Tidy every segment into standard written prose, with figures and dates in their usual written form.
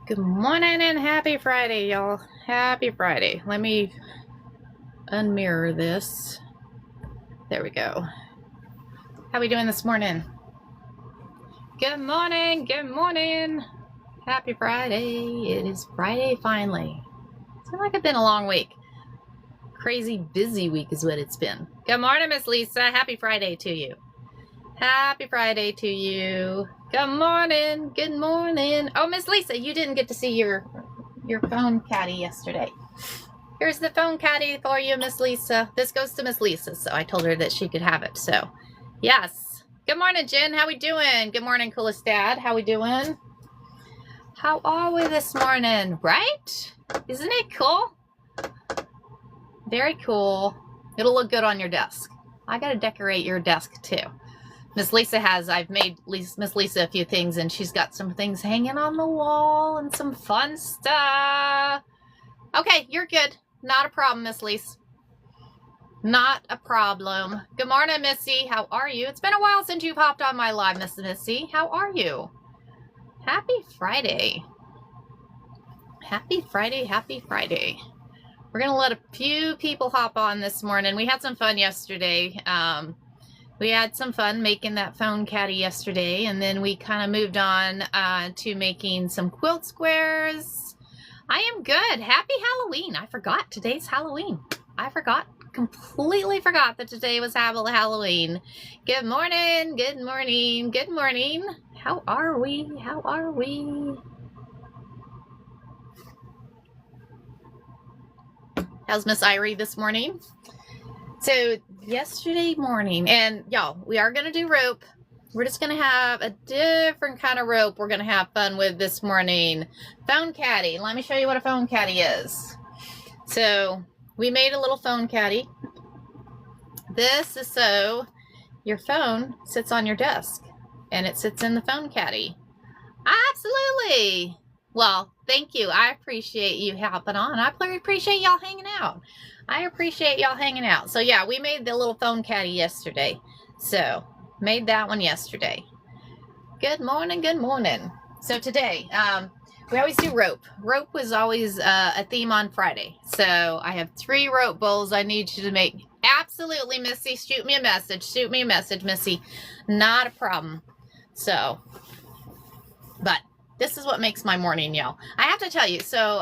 Good morning and happy Friday, y'all. Happy Friday. Let me unmirror this. There we go. How we doing this morning? Good morning. Good morning. Happy Friday. It is Friday finally. It's been like it's been a long week. Crazy busy week is what it's been. Good morning, Miss Lisa. Happy Friday to you. Happy Friday to you. Good morning. Good morning. Oh, Miss Lisa, you didn't get to see your phone caddy yesterday. Here's the phone caddy for you, Miss Lisa. This goes to Miss Lisa, so I told her that she could have it. So, yes. Good morning, Jen. How we doing? Good morning, coolest dad. How we doing? How are we this morning? Right? Isn't it cool? Very cool. It'll look good on your desk. I gotta decorate your desk too. Miss Lisa I've made Miss Lisa a few things, and she's got some things hanging on the wall and some fun stuff. Okay, you're good. Not a problem, Miss Lisa. Not a problem. Good morning, Missy. How are you? It's been a while since you've hopped on my live, Miss Missy. How are you? Happy Friday. Happy Friday, happy Friday. We're going to let a few people hop on this morning. We had some fun yesterday. We had some fun making that phone caddy yesterday, and then we kind of moved on to making some quilt squares. I am good. Happy Halloween. I forgot today's Halloween. Completely forgot that today was Halloween. Good morning. Good morning. Good morning. How are we? How are we? How's Miss Irie this morning? So yesterday morning, and y'all, we are going to do rope. We're just going to have a different kind of rope we're going to have fun with this morning. Phone caddy. Let me show you what a phone caddy is. So we made a little phone caddy. This is so your phone sits on your desk and it sits in the phone caddy. Absolutely. Well, thank you. I appreciate you hopping on. I appreciate y'all hanging out. So yeah, we made the little phone caddy yesterday. So made that one yesterday. Good morning. Good morning. So today, we always do rope. Rope was always a theme on Friday. So I have 3 rope bowls I need you to make. Absolutely, Missy. Shoot me a message, Missy. Not a problem. So, but this is what makes my morning, y'all. I have to tell you, so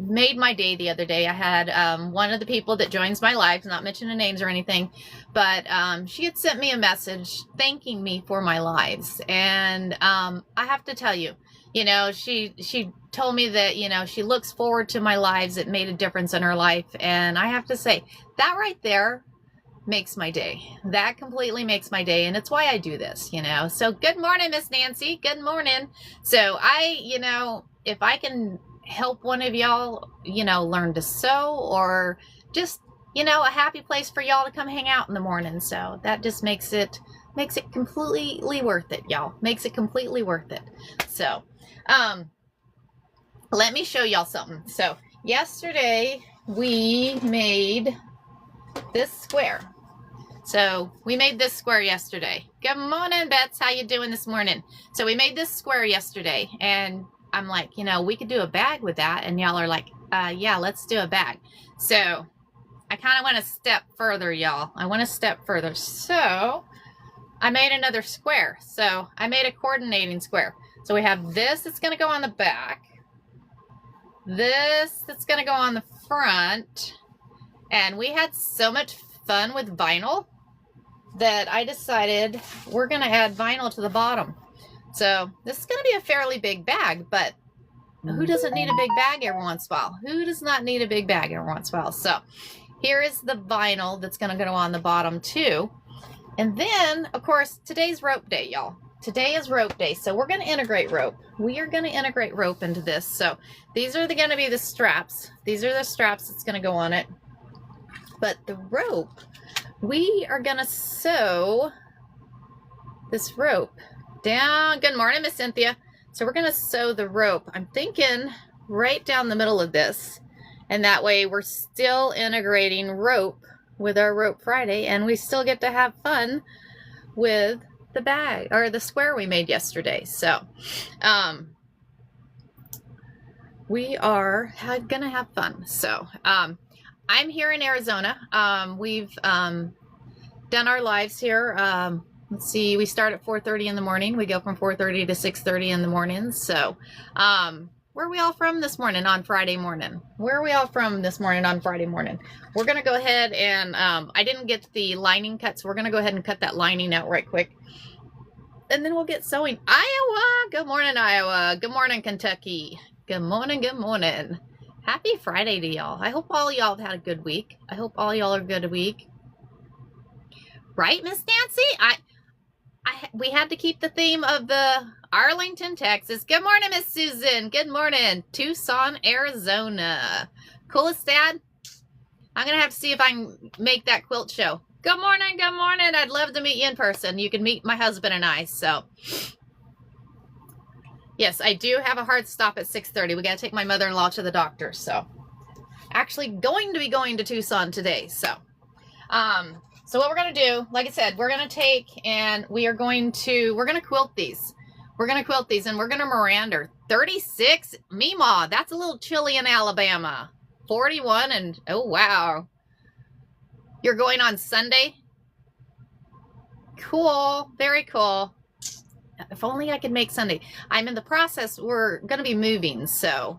made my day the other day. I had one of the people that joins my lives, not mentioning names or anything, but she had sent me a message thanking me for my lives. And I have to tell you, you know, she told me that, you know, she looks forward to my lives. It made a difference in her life. And I have to say, that right there makes my day. That completely makes my day, and it's why I do this, you know. So good morning, Miss Nancy. Good morning. So you know, if I can help one of y'all, you know, learn to sew, or just, you know, a happy place for y'all to come hang out in the morning. So that just makes it completely worth it, y'all. Makes it completely worth it. So let me show y'all something. So yesterday we made this square. So we made this square yesterday. Good morning, Bets. How you doing this morning? So we made this square yesterday, and I'm like, you know, we could do a bag with that. And y'all are like, yeah, let's do a bag. So I kind of want to step further, y'all. I want to step further. So I made another square. So I made a coordinating square. So we have this that's going to go on the back. This that's going to go on the front. And we had so much fun with vinyl that I decided we're going to add vinyl to the bottom. So this is going to be a fairly big bag, but who doesn't need a big bag every once in a while? Who does not need a big bag every once in a while? So here is the vinyl that's going to go on the bottom too. And then, of course, today's rope day, y'all. Today is rope day, so we're going to integrate rope. We are going to integrate rope into this. So these are going to be the straps. These are the straps that's going to go on it. But the rope, we are going to sew this rope down. Good morning, Miss Cynthia. So we're going to sew the rope, I'm thinking, right down the middle of this. And that way we're still integrating rope with our Rope Friday, and we still get to have fun with the bag, or the square we made yesterday. So we are gonna have fun. So I'm here in Arizona. We've done our lives here. Let's see, we start at 4:30 in the morning. We go from 4:30 to 6:30 in the mornings. So where are we all from this morning on Friday morning? Where are we all from this morning on Friday morning? We're gonna go ahead and I didn't get the lining cut, so we're gonna go ahead and cut that lining out right quick. And then we'll get sewing. Iowa! Good morning, Iowa. Good morning, Kentucky. Good morning, good morning. Happy Friday to y'all. I hope all y'all have had a good week. I hope all y'all are good week. Right, Miss Nancy? We had to keep the theme of the Arlington, Texas. Good morning, Miss Susan. Good morning. Tucson, Arizona. Coolest dad? I'm going to have to see if I can make that quilt show. Good morning, good morning. I'd love to meet you in person. You can meet my husband and I, so. Yes, I do have a hard stop at 6:30. We got to take my mother-in-law to the doctor, so. Actually going to be going to Tucson today, so. So what we're going to do, like I said, we're going to take and we're going to quilt these. We're going to quilt these and we're going to Miranda. 36, Meemaw, that's a little chilly in Alabama. 41 and, oh wow. You're going on Sunday? Cool, very cool. If only I could make Sunday. I'm in the process, we're going to be moving, so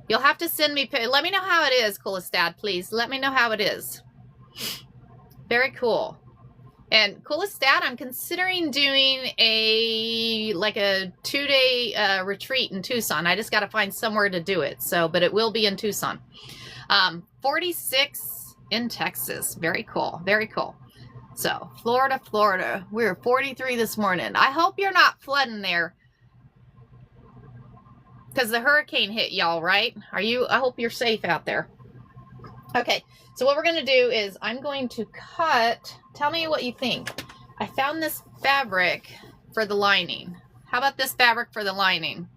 you'll have to send me, let me know how it is, coolest dad, please. Let me know how it is. Very cool. And coolest dad, I'm considering doing a 2-day retreat in Tucson. I just got to find somewhere to do it. So, but it will be in Tucson. 46 in Texas. Very cool. Very cool. So Florida. We're 43 this morning. I hope you're not flooding there. Because the hurricane hit y'all, right? I hope you're safe out there. Okay, so what we're going to do is I'm going to cut, tell me what you think. I found this fabric for the lining. How about this fabric for the lining?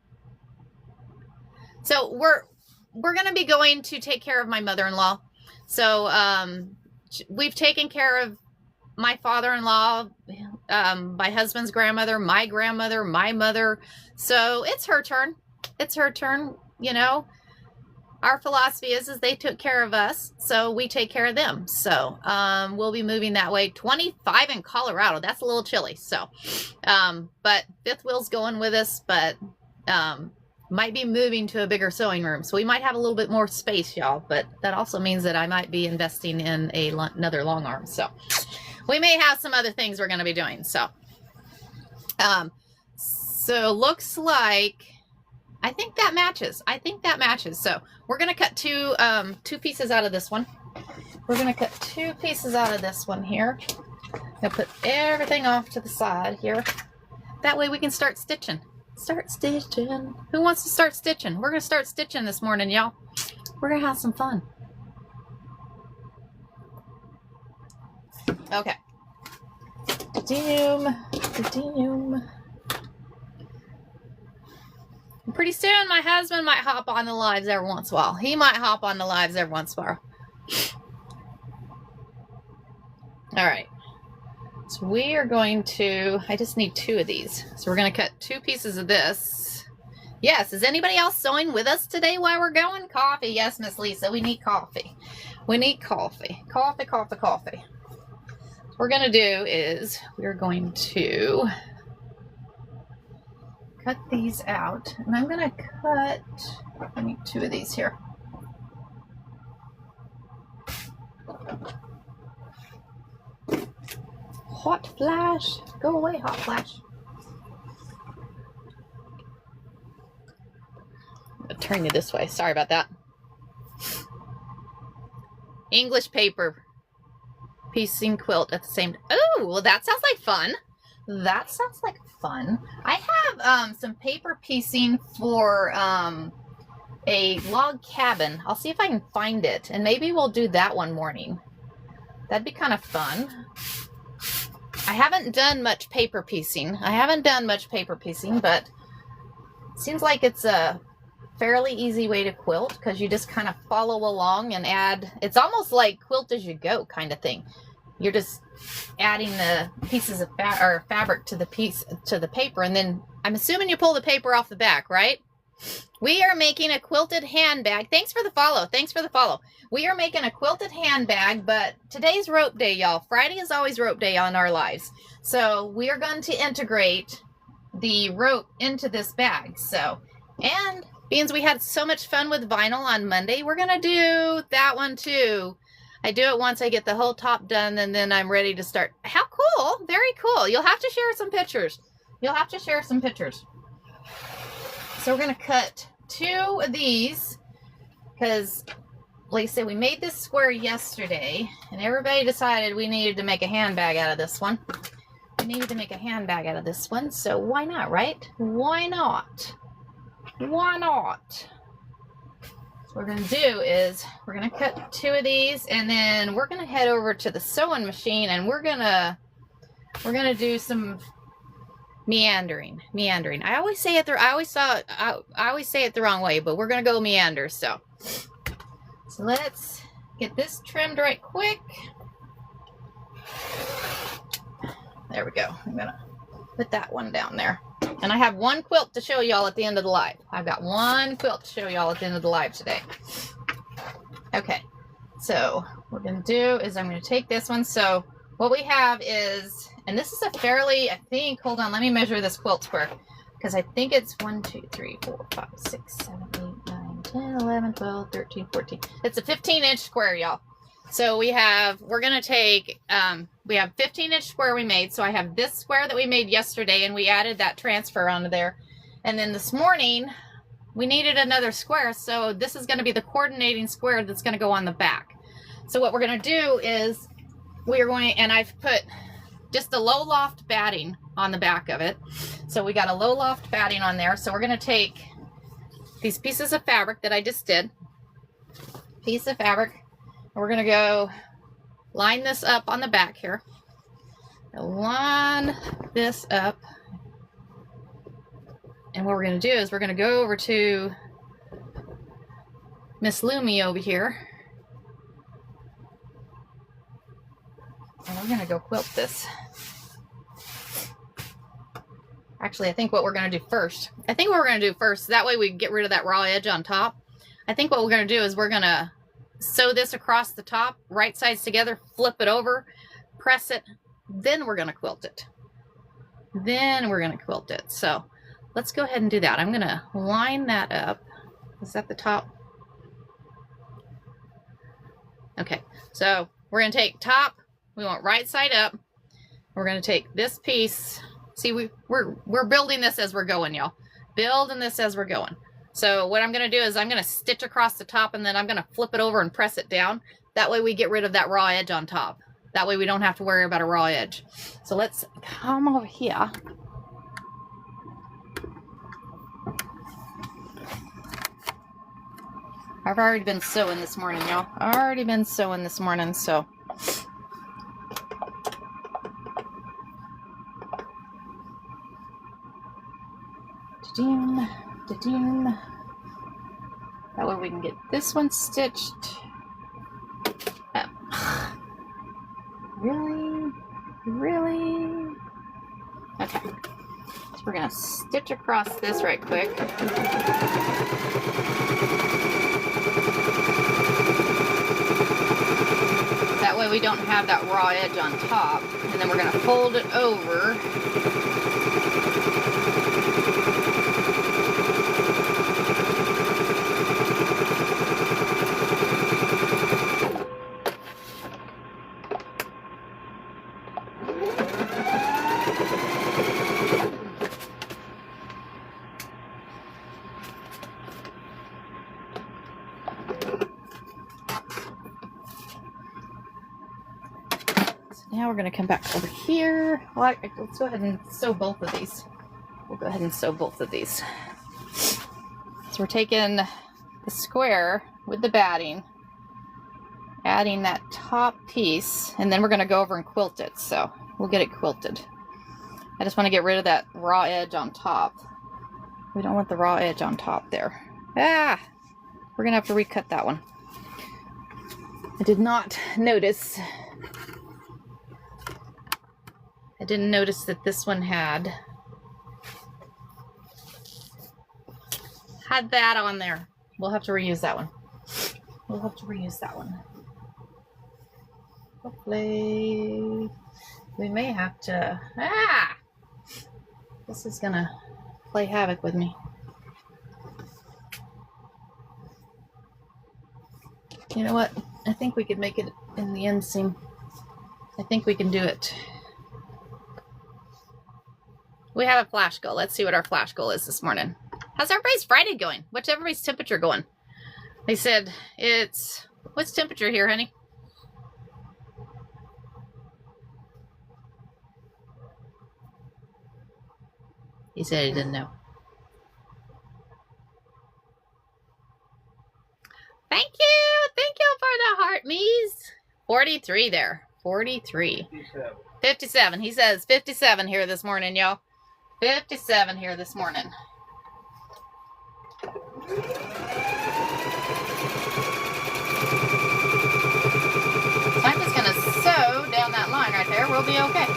So we're going to be going to take care of my mother-in-law. So we've taken care of my father-in-law, my husband's grandmother, my grandmother, my mother. So it's her turn. It's her turn, you know. Our philosophy is they took care of us, so we take care of them. So we'll be moving that way. 25 in Colorado. That's a little chilly. So, but fifth wheel's going with us, but might be moving to a bigger sewing room. So we might have a little bit more space, y'all. But that also means that I might be investing in another long arm. So we may have some other things we're going to be doing. So, so looks like. I think that matches. I think that matches. So we're going to cut two pieces out of this one. We're going to cut 2 pieces out of this one here. I'm going to put everything off to the side here. That way we can start stitching. Start stitching. Who wants to start stitching? We're going to start stitching this morning, y'all. We're going to have some fun. Okay. Doom. Pretty soon, my husband might hop on the lives every once in a while. He might hop on the lives every once in a while. All right. So we are going to, I just need 2 of these. So we're going to cut 2 pieces of this. Yes. Is anybody else sewing with us today while we're going? Coffee. Yes, Miss Lisa. We need coffee. We need coffee. Coffee. What we're going to do is we're going to cut these out, and I'm gonna cut, I need 2 of these here. Hot flash, go away, hot flash. I'm gonna turn you this way, sorry about that. English paper piecing quilt at the same time. Oh, well that sounds like fun. That sounds like fun. I have some paper piecing for a log cabin. I'll see if I can find it, and maybe we'll do that one morning. That'd be kind of fun. I haven't done much paper piecing. But it seems like it's a fairly easy way to quilt because you just kind of follow along and add. It's almost like quilt as you go kind of thing. You're just adding the pieces of fabric to the paper, and then I'm assuming you pull the paper off the back, right? We are making a quilted handbag. Thanks for the follow. Thanks for the follow. We are making a quilted handbag, but today's rope day, y'all. Friday is always rope day on our lives. So we are going to integrate the rope into this bag. So, and being we had so much fun with vinyl on Monday, we're going to do that one too. I do it once I get the whole top done, and then I'm ready to start. How cool. Very cool. You'll have to share some pictures. You'll have to share some pictures. So we're going to cut 2 of these because, like I said, we made this square yesterday, and everybody decided we needed to make a handbag out of this one. We needed to make a handbag out of this one, so why not, right? Why not? Why not? So what we're going to do is we're going to cut 2 of these, and then we're going to head over to the sewing machine, and we're going to do some meandering. I always say it I always say it the wrong way, but we're gonna go meander. So let's get this trimmed right quick. There we go. I'm gonna put that one down there, and I have 1 quilt to show y'all at the end of the live. I've got 1 quilt to show y'all at the end of the live today. Okay, so what we're gonna do is I'm gonna take this one. So what we have is, and this is a fairly, I think, hold on, let me measure this quilt square, because I think it's 1, 2, 3, 4, 5, 6, 7, 8, 9, 10, 11, 12, 13, 14. It's a 15-inch square, y'all. So we're going to take, we have 15-inch square we made. So I have this square that we made yesterday, and we added that transfer onto there. And then this morning, we needed another square. So this is going to be the coordinating square that's going to go on the back. So what we're going to do is, and I've put just a low loft batting on the back of it. So we got a low loft batting on there. So we're going to take these pieces of fabric that I just did, piece of fabric, and we're going to go line this up on the back here. Line this up. And what we're going to do is we're going to go over to Miss Lumi over here. And we're going to go quilt this. Actually, I think what we're going to do first, that way we get rid of that raw edge on top. I think what we're going to do is we're going to sew this across the top, right sides together, flip it over, press it, then we're going to quilt it. So let's go ahead and do that. I'm going to line that up. Is that the top? Okay, so we're going to take top. We want right side up. We're going to take this piece. See, we're building this as we're going, y'all. Building this as we're going. So what I'm going to do is I'm going to stitch across the top, and then I'm going to flip it over and press it down. That way we get rid of that raw edge on top. That way we don't have to worry about a raw edge. So let's come over here. I've already been sewing this morning, y'all. So that way we can get this one stitched up. Really? Okay. So we're gonna stitch across this right quick. That way we don't have that raw edge on top. And then we're gonna fold it over. Now we're going to come back over here. Well, let's go ahead and sew both of these. We'll go ahead and sew both of these. So we're taking the square with the batting, adding that top piece, and then we're going to go over and quilt it. So we'll get it quilted. I just want to get rid of that raw edge on top. We don't want the raw edge on top there. We're going to have to recut that one. I did not notice. I didn't notice that this one had had that on there. We'll have to reuse that one. We'll have to reuse that one. Hopefully, we may have to. Ah! This is gonna play havoc with me. You know what? I think we could make it in the inseam. I think we can do it. We have a flash goal. Let's see what our flash goal is this morning. How's everybody's Friday going? What's everybody's temperature going? They said it's... What's temperature here, honey? He said he didn't know. Thank you. Thank you for the heart, Mies. 43 there. 43. 57. He says 57 here this morning, y'all. 57 here this morning. So I'm just going to sew down that line right there. We'll be okay.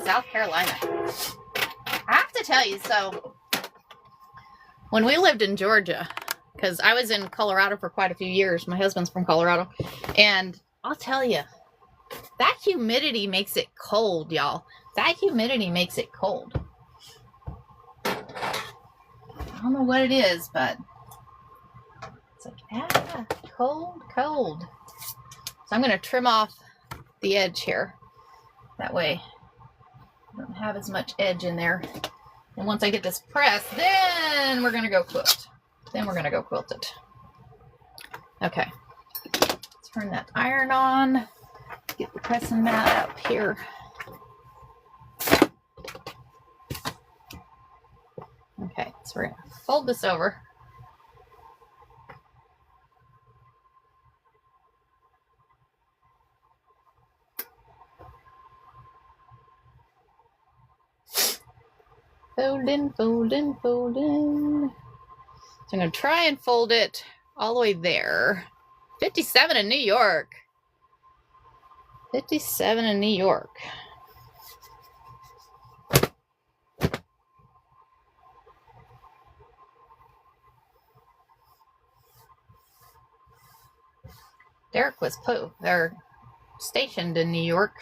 South Carolina. I have to tell you, so when we lived in Georgia, because I was in Colorado for quite a few years, my husband's from Colorado, and I'll tell you, that humidity makes it cold, y'all. That humidity makes it cold. I don't know what it is, but it's like, cold, cold. So I'm going to trim off the edge here. That way I don't have as much edge in there. And once I get this pressed, then we're going to go quilt. Then we're going to go quilt it. Okay. Turn that iron on. Get the pressing mat up here. Okay, so we're going to fold this over. Folding, folding, folding. So I'm going to try and fold it all the way there. 57 in New York. 57 in New York. Derek was stationed in New York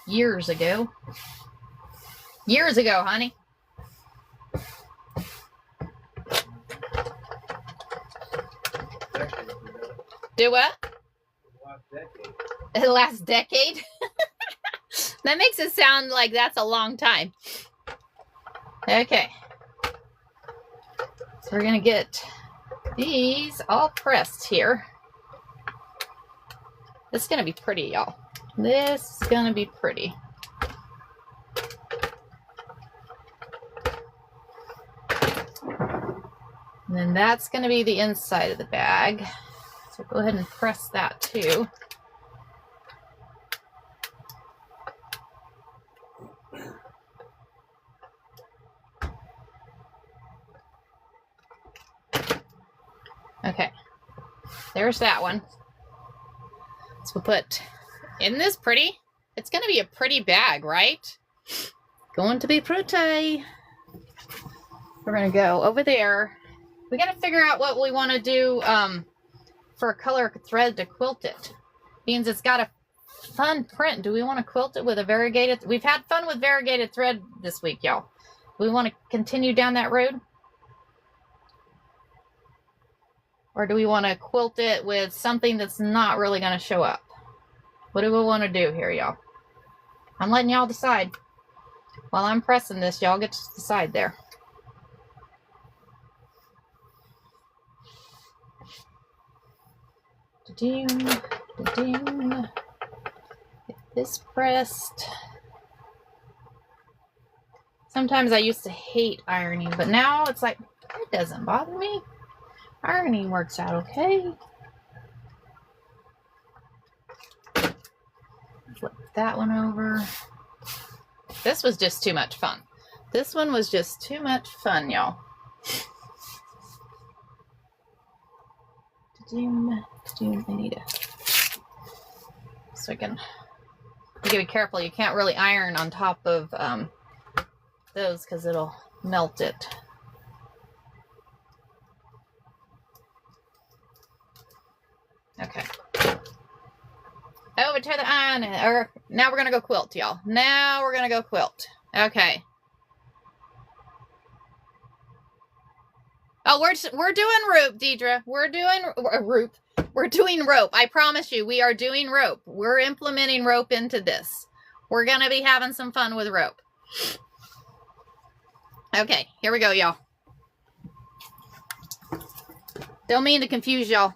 years ago. Years ago, honey. Do what? The last decade? That makes it sound like that's a long time. Okay. So we're going to get these all pressed here. This is going to be pretty, y'all. This is going to be pretty. And then that's going to be the inside of the bag. So go ahead and press that too. Okay, there's that one. So we'll put in this pretty. It's going to be a pretty bag, right? Going to be pretty. We're going to go over there. We got to figure out what we want to do for a color thread to quilt it. Means it's got a fun print. Do we want to quilt it with a variegated? We've had fun with variegated thread this week, y'all. We want to continue down that road? Or do we want to quilt it with something that's not really going to show up? What do we want to do here, y'all? I'm letting y'all decide. While I'm pressing this, y'all get to decide there. Ding, ding. Get this pressed. Sometimes I used to hate ironing, but now it's like, it doesn't bother me. Ironing works out okay. Flip that one over. This was just too much fun. This one was just too much fun, y'all. I need to, so I can, you gotta be careful. You can't really iron on top of those because it'll melt it. Okay. Over to the iron, or now we're gonna go quilt, y'all. Now we're gonna go quilt. Okay. Oh, we're doing rope, Deidre. We're doing rope. We're doing rope. I promise you, we are doing rope. We're implementing rope into this. We're gonna be having some fun with rope. Okay, here we go, y'all. Don't mean to confuse y'all.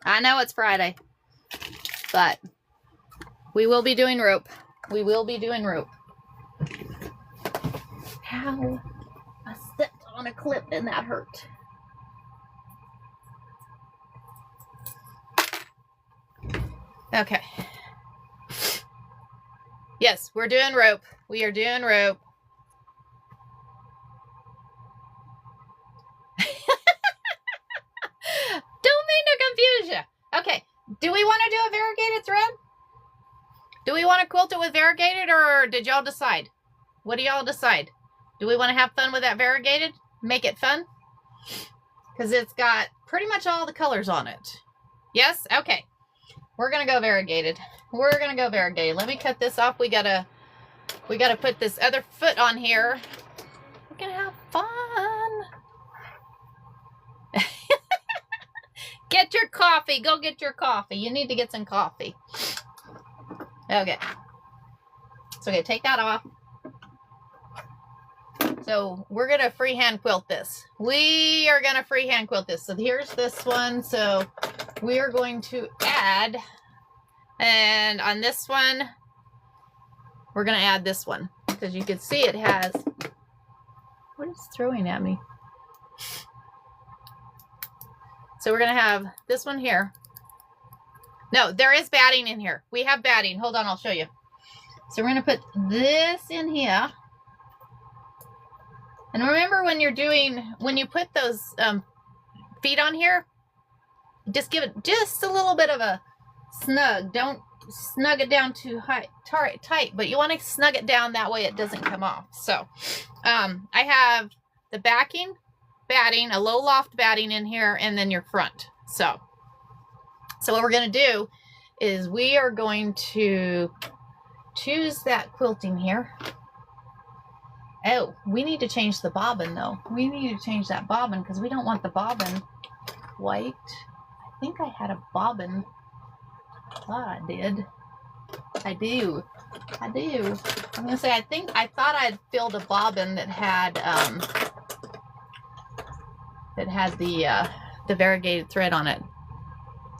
I know it's Friday, but we will be doing rope. We will be doing rope. How? I stepped on a clip and that hurt. Okay. Yes, we're doing rope. We are doing rope. Don't mean to confuse you. Okay. Do we want to do a variegated thread? Do we want to quilt it with variegated, or did y'all decide? What do y'all decide? Do we want to have fun with that variegated? Make it fun? Because it's got pretty much all the colors on it. Yes? Okay. We're going to go variegated. We're going to go variegated. Let me cut this off. We gotta put this other foot on here. We're going to have fun. Get your coffee. Go get your coffee. You need to get some coffee. Okay. So, okay, take that off. So, we're going to freehand quilt this. We are going to freehand quilt this. So, here's this one. So, we are going to add, and on this one, we're going to add this one. Because you can see it has, what is throwing at me? So we're going to have this one here. No, there is batting in here. We have batting. Hold on, I'll show you. So we're going to put this in here. And remember when you put those feet on here, just give it just a little bit of a snug. Don't snug it down too tight, but you want to snug it down that way it doesn't come off. So I have the batting, a low loft batting in here, and then your front. So what we're going to do is we are going to choose that quilting here. Oh, we need to change the bobbin though. We need to change that bobbin because we don't want the bobbin white. I think I had a bobbin. I thought I did. I do. I'm going to say I thought I'd filled a bobbin that had the variegated thread on it.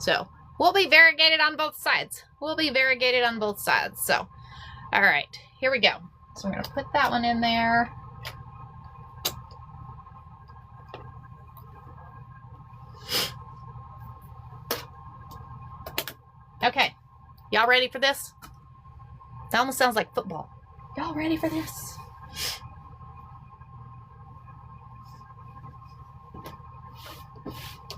So we'll be variegated on both sides. So, all right, here we go. So we're going to put that one in there. Okay, y'all ready for this? It almost sounds like football. Y'all ready for this?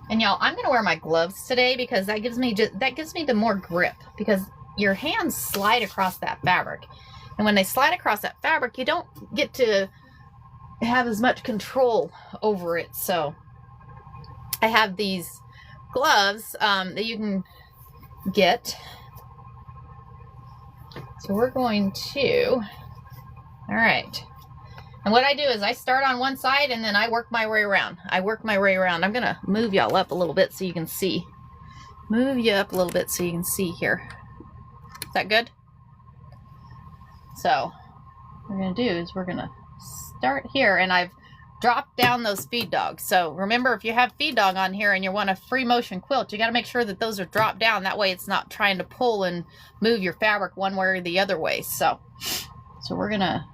And y'all, I'm gonna wear my gloves today because that gives me the more grip, because your hands slide across that fabric, and when they slide across that fabric, you don't get to have as much control over it. So I have these gloves that you can get. So we're going to, all right. And what I do is I start on one side and then I work my way around. I'm going to move y'all up a little bit so you can see. Move you up a little bit so you can see here. Is that good? So what we're going to do is we're going to start here, and I've dropped down those feed dogs. So remember, if you have feed dog on here and you want a free motion quilt, you got to make sure that those are dropped down. That way it's not trying to pull and move your fabric one way or the other way. So we're going to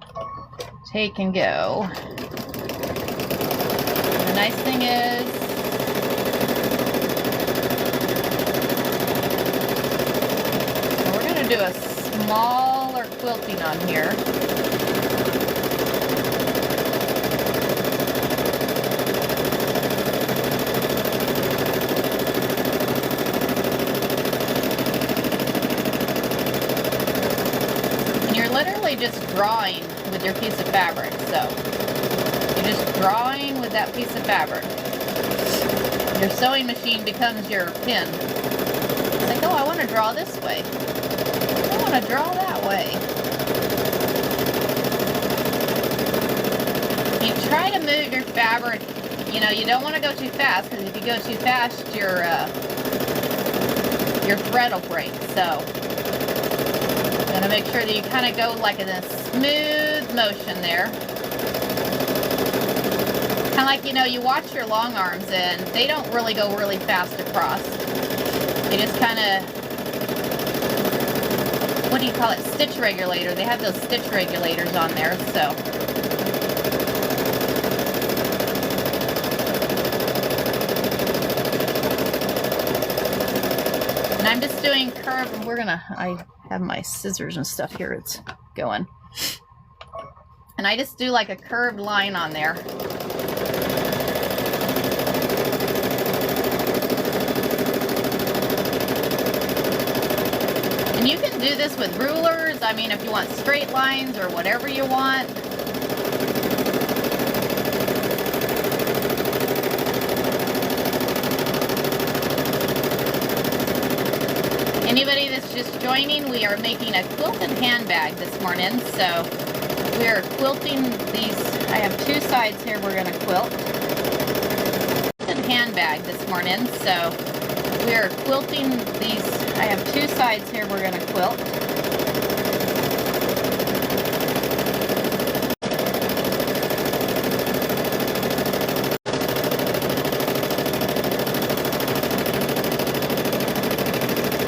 take and go. The nice thing is, we're going to do a smaller quilting on here. drawing with your piece of fabric. So you're just drawing with that piece of fabric. Your sewing machine becomes your pen. It's like, oh, I want to draw this way. I want to draw that way. You try to move your fabric. You know, you don't want to go too fast, because if you go too fast, your thread will break. So you want to make sure that you kind of go like in a smooth motion there. Kind of like, you know, you watch your long arms and they don't really go really fast across. They just kind of, what do you call it, stitch regulator. They have those stitch regulators on there, so. And I'm just doing curve, and I have my scissors and stuff here, it's going. And I just do like a curved line on there. And you can do this with rulers. I mean, if you want straight lines or whatever you want. Anybody that's just joining, we are making a quilted handbag this morning. So we are quilting these. I have two sides here we're going to quilt. Quilted handbag this morning. So we are quilting these. I have two sides here we're going to quilt.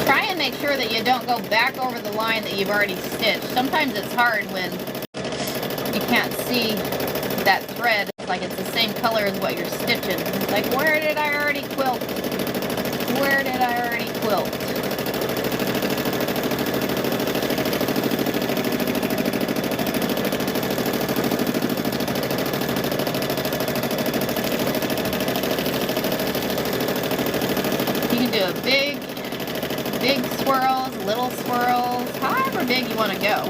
Try and make sure that you don't go back over the line that you've already stitched. Sometimes it's hard when you can't see that thread. It's like it's the same color as what you're stitching. It's like, where did I already quilt? Where did I already quilt? You can do a big swirls, little swirls, however big you want to go.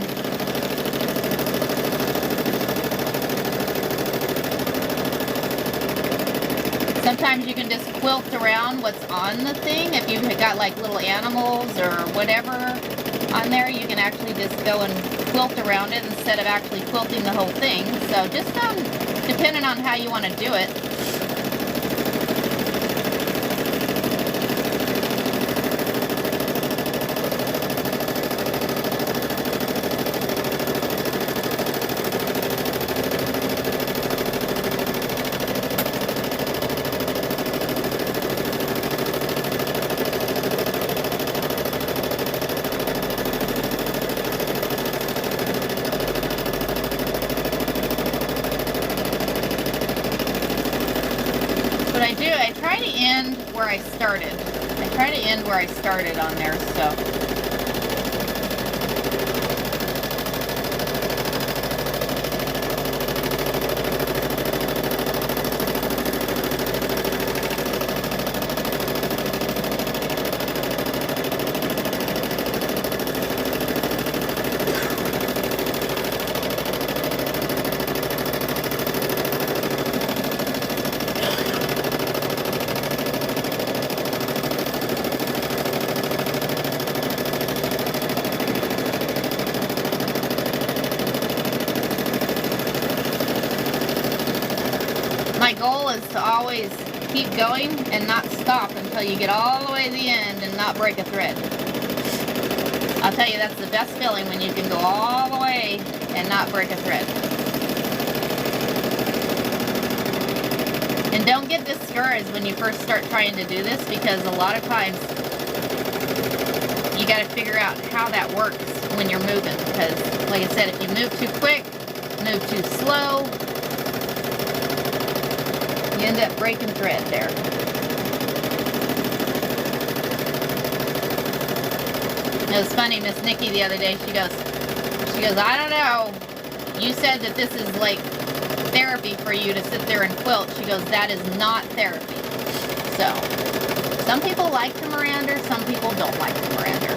Sometimes you can just quilt around what's on the thing. If you've got like little animals or whatever on there, you can actually just go and quilt around it instead of actually quilting the whole thing. So just depending on how you want to do it. I try to end where I started. I try to end where I started on there, so. My goal is to always keep going and not stop until you get all the way to the end and not break a thread. I'll tell you, that's the best feeling, when you can go all the way and not break a thread. And don't get discouraged when you first start trying to do this, because a lot of times you got to figure out how that works when you're moving. Because, like I said, if you move too quick, move too slow, you end up breaking thread there. It was funny, Miss Nikki the other day, she goes, I don't know, you said that this is like therapy for you to sit there and quilt. She goes, that is not therapy. So, some people like to Miranda, some people don't like to Miranda.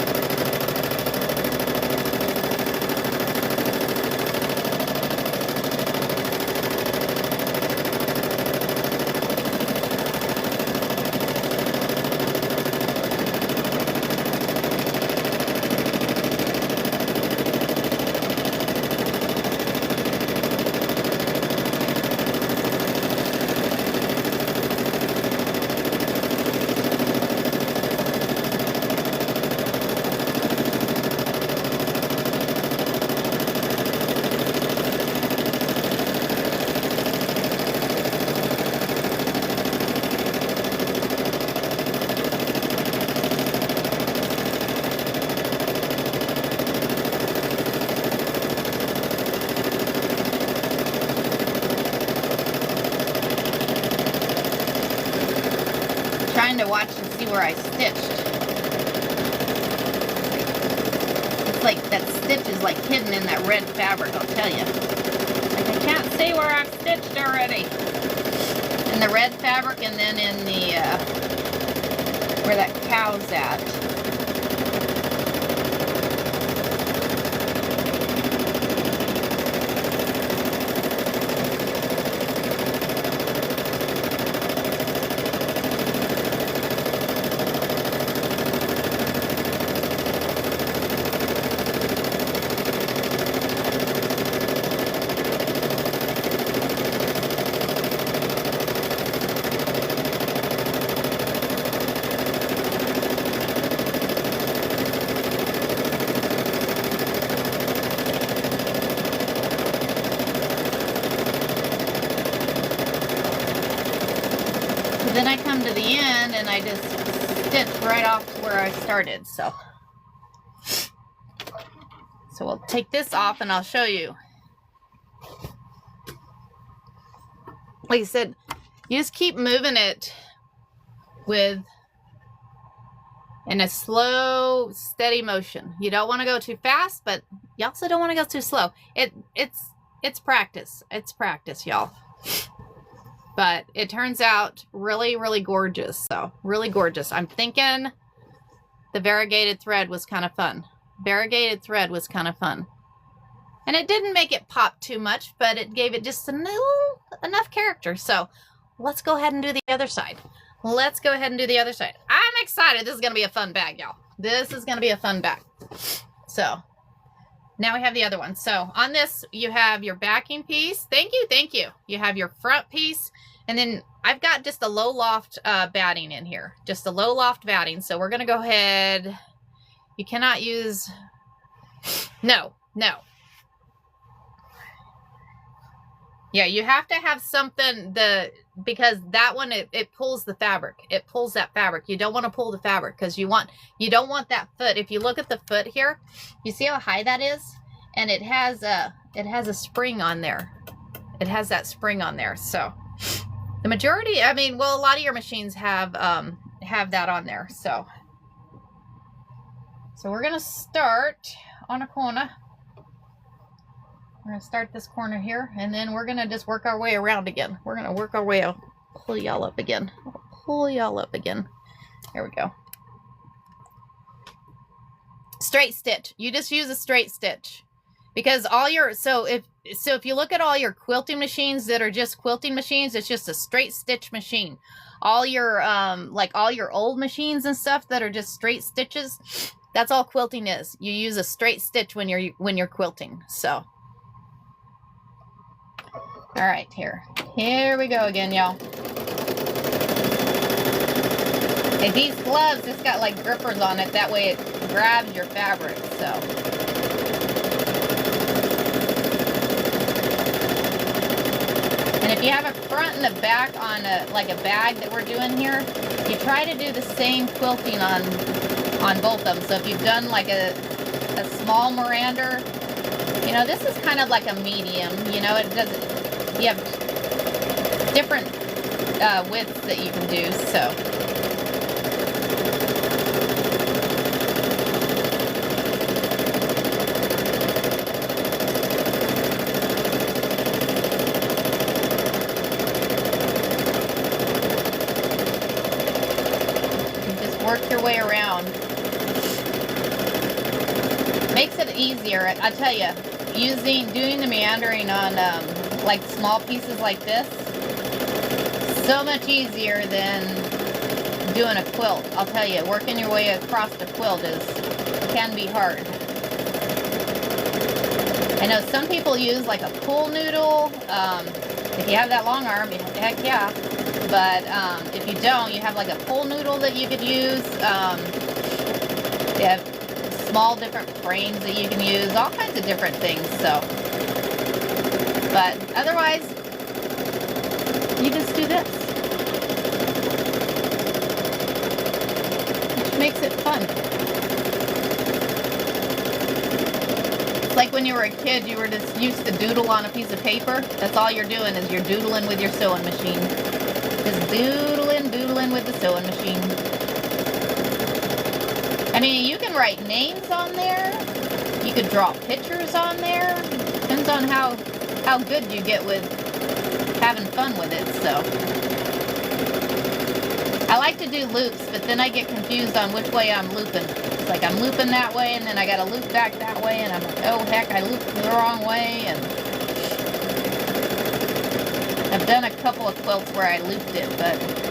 trying to watch and see where I stitched. It's like that stitch is like hidden in that red fabric, I'll tell you. Like I can't see where I've stitched already. In the red fabric and then in the, where that cow's at. Then I come to the end and I just stitch right off to where I started. So we'll take this off and I'll show you. Like I said, you just keep moving it in a slow, steady motion. You don't want to go too fast, but you also don't want to go too slow. It's practice. It's practice, y'all. But it turns out really, really gorgeous. So, really gorgeous. I'm thinking the variegated thread was kind of fun. Variegated thread was kind of fun. And it didn't make it pop too much, but it gave it just enough character. So, let's go ahead and do the other side. Let's go ahead and do the other side. I'm excited. This is going to be a fun bag, y'all. This is going to be a fun bag. So, now we have the other one. So on this, you have your backing piece. Thank you, thank you. You have your front piece. And then I've got just a low loft batting in here. Just a low loft batting. So we're going to go ahead. You cannot use... No. Yeah, you have to have something because that one, it pulls the fabric. It pulls that fabric. You don't want to pull the fabric because you don't want that foot. If you look at the foot here, you see how high that is? And it has a spring on there. It has that spring on there. So the majority, I mean, well, a lot of your machines have that on there. So we're going to start on a corner. We're going to start this corner here, and then we're going to just work our way around again. We're going to work our way out. Pull y'all up again. Pull y'all up again. There we go. Straight stitch. You just use a straight stitch. Because all your, so if you look at all your quilting machines that are just quilting machines, it's just a straight stitch machine. All your, like all your old machines and stuff that are just straight stitches, that's all quilting is. You use a straight stitch when you're quilting, so. All right, here we go again, y'all. And these gloves, it's got like grippers on it. That way it grabs your fabric, so. And if you have a front and a back on like a bag that we're doing here, you try to do the same quilting on both of them. So if you've done like a small Miranda, you know, this is kind of like a medium, you know, it doesn't. You have different widths that you can do, so. You just work your way around. Makes it easier, I tell you, doing the meandering on like small pieces like this, so much easier than doing a quilt. I'll tell you, working your way across the quilt can be hard. I know some people use like a pull noodle. If you have that long arm, heck yeah. But if you don't, you have like a pull noodle that you could use. You have small different frames that you can use, all kinds of different things, so. But otherwise, you just do this. Which makes it fun. It's like when you were a kid, you were just used to doodle on a piece of paper. That's all you're doing is you're doodling with your sewing machine. Just doodling, doodling, sewing with the sewing machine. I mean, you can write names on there. You could draw pictures on there. Depends on how good you get with having fun with it, so. I like to do loops, but then I get confused on which way I'm looping. It's like I'm looping that way, and then I gotta loop back that way, and I'm like, oh heck, I looped the wrong way, and I've done a couple of quilts where I looped it, but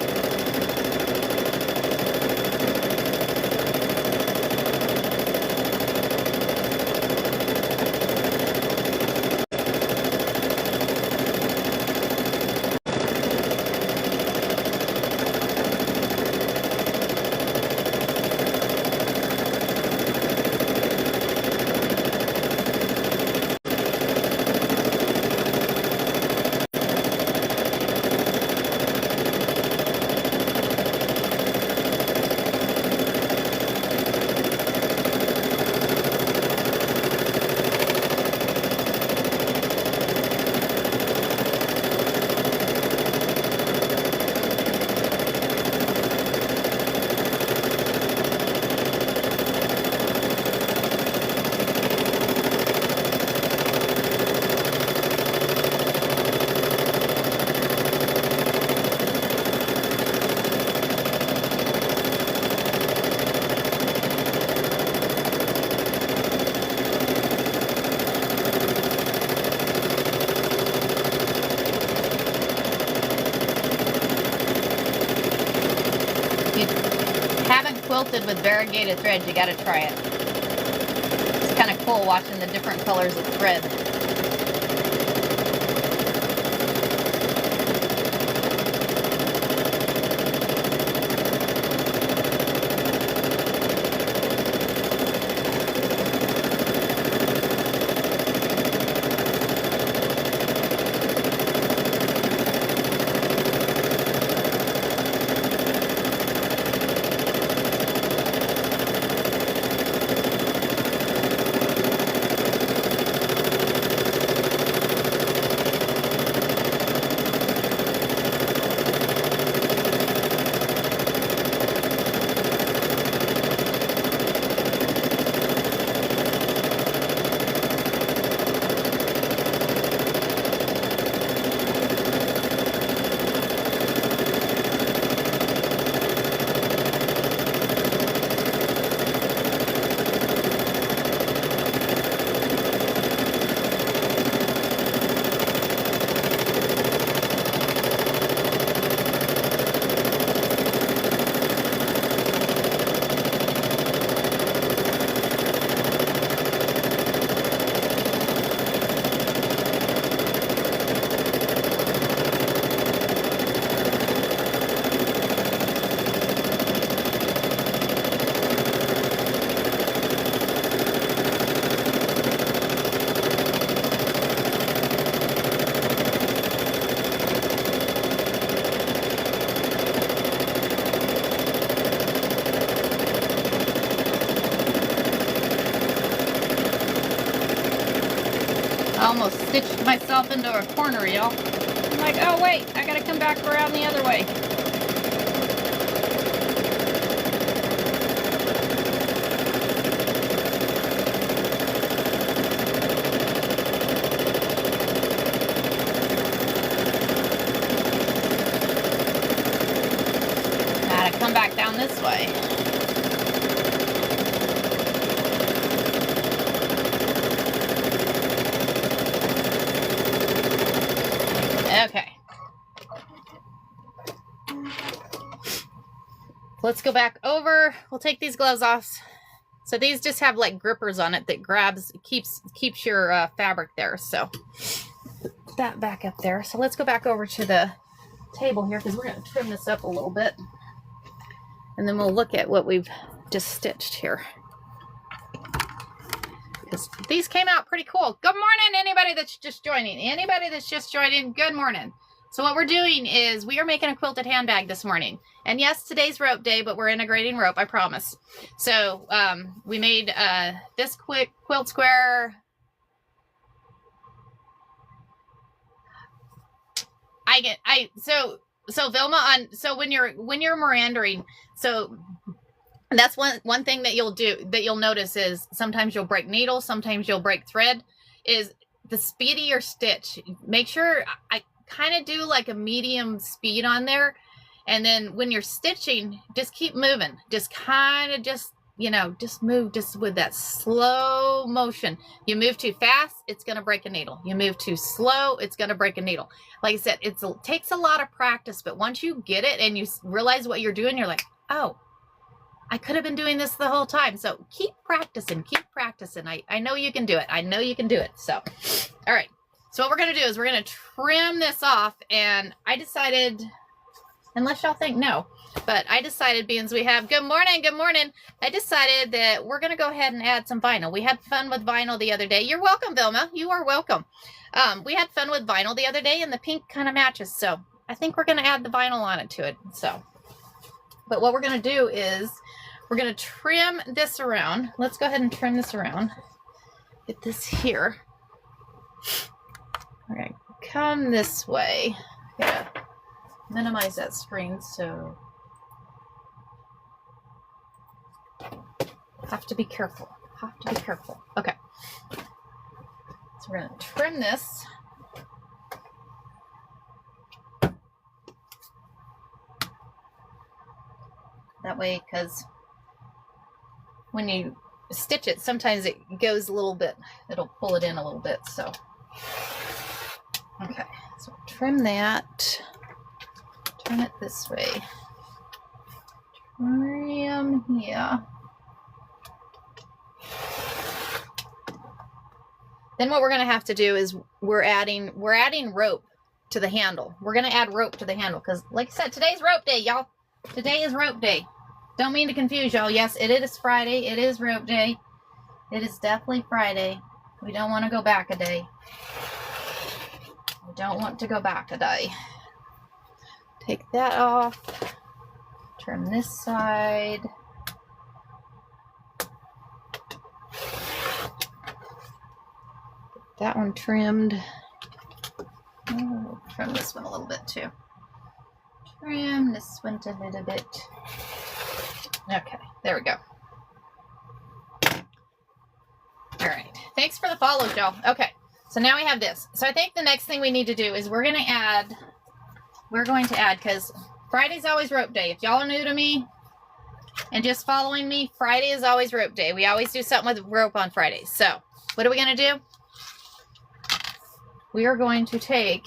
haven't quilted with variegated threads, you gotta try it. It's kind of cool watching the different colors of thread. I almost stitched myself into a corner, y'all. I'm like, oh wait, I gotta come back around the other way. Gotta come back down this way. Okay. Let's go back over. We'll take these gloves off. So these just have like grippers on it that keeps your fabric there. So put that back up there. So let's go back over to the table here because we're going to trim this up a little bit. And then we'll look at what we've just stitched here. Because these came out pretty cool. Good morning, anybody that's just joining. Anybody that's just joining, good morning. So what we're doing is we are making a quilted handbag this morning. And yes, today's rope day, but we're integrating rope, I promise. So we made this quilt square. So so Vilma, so when you're merandering, so that's one thing that you'll notice is sometimes you'll break needle, sometimes you'll break thread. Is the speedier stitch. Make sure I kind of do like a medium speed on there, and then when you're stitching, just keep moving. Just kind of just move just with that slow motion. You move too fast, it's going to break a needle. You move too slow, it's going to break a needle. Like I said, it takes a lot of practice, but once you get it and you realize what you're doing, you're like, oh, I could have been doing this the whole time. So keep practicing, keep practicing. I know you can do it. I know you can do it. So, all right. So what we're going to do is we're going to trim this off. And I decided, unless y'all think no, but I decided, being we have, good morning. I decided that we're going to go ahead and add some vinyl. We had fun with vinyl the other day. You're welcome, Vilma. You are welcome. We had fun with vinyl the other day, and the pink kind of matches. So I think we're going to add the vinyl on it to it. So, but what we're going to do is we're going to trim this around. Let's go ahead and trim this around. Get this here. All right, come this way. Yeah, minimize that screen. So have to be careful. Have to be careful. Okay. So we're going to trim this. That way, because when you stitch it, sometimes it goes a little bit, it'll pull it in a little bit. So, okay, so trim that, turn it this way, trim here. Then what we're going to have to do is we're adding rope to the handle. We're going to add rope to the handle because, like I said, today's rope day, y'all. Today is rope day. Don't mean to confuse y'all. Yes, it is Friday. It is rope day. It is definitely Friday. We don't want to go back a day. We don't want to go back a day. Take that off. Trim this side. Get that one trimmed. Oh, trim this one a little bit too. Trim this one a little bit. Okay, there we go. All right, thanks for the follows, y'all. Okay, so now we have this. So I think the next thing we need to do is we're going to add, because Friday's always rope day. If y'all are new to me and just following me, Friday is always rope day. We always do something with rope on Fridays. So what are we going to do? We are going to take,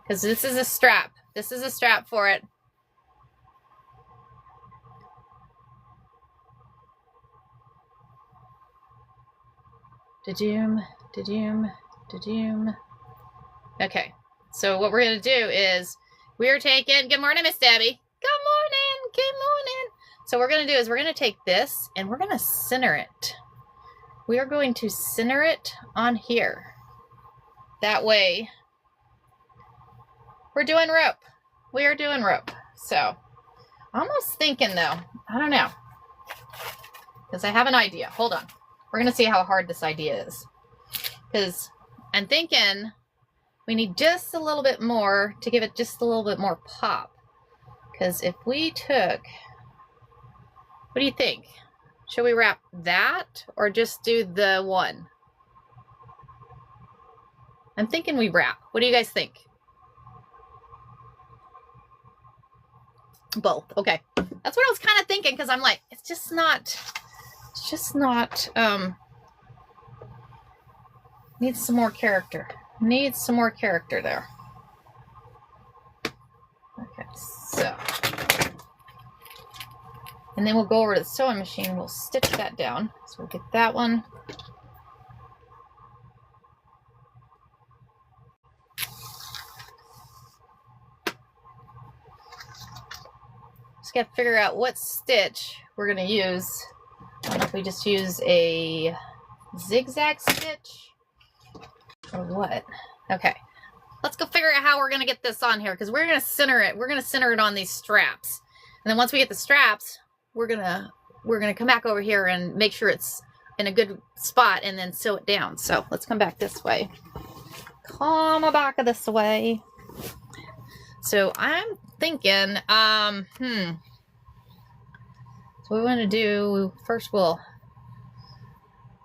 because this is a strap. This is a strap for it. Da-doom, da-doom, da-doom. Okay, so what we're going to do is we're taking, good morning, Miss Debbie. Good morning, good morning. So what we're going to do is we're going to take this and we're going to center it. We are going to center it on here. That way, we're doing rope. We are doing rope. So, almost thinking though, I don't know, because I have an idea. Hold on. We're going to see how hard this idea is. Because I'm thinking we need just a little bit more to give it just a little bit more pop. Because if we took, what do you think? Should we wrap that or just do the one? I'm thinking we wrap. What do you guys think? Both. Okay. That's what I was kind of thinking, because I'm like, it's just not, needs some more character. Needs some more character there. Okay, so. And then we'll go over to the sewing machine. We'll stitch that down. So we'll get that one. Just got to figure out what stitch we're going to use. I don't know if we just use a zigzag stitch or what. Okay, let's go figure out how we're going to get this on here, because we're going to center it. We're going to center it on these straps. And then once we get the straps, we're going to come back over here and make sure it's in a good spot and then sew it down. So let's come back this way. Come back this way. So I'm thinking, so what we want to do, first we'll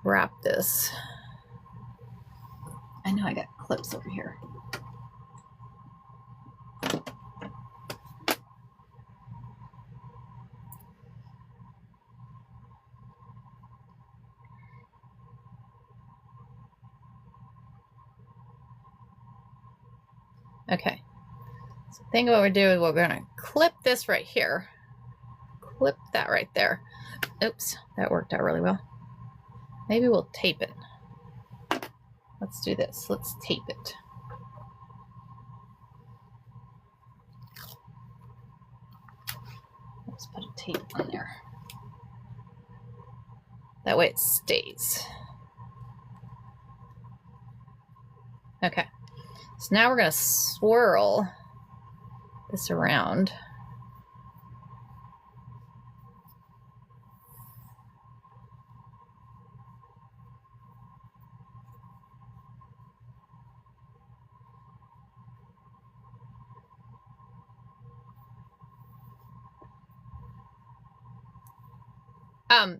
wrap this. I know I got clips over here. Okay, so think what we're doing, we're going to clip this right here. Clip that right there. Oops, that worked out really well. Maybe we'll tape it. Let's do this. Let's tape it. Let's put a tape on there. That way it stays. Okay. So now we're going to swirl this around.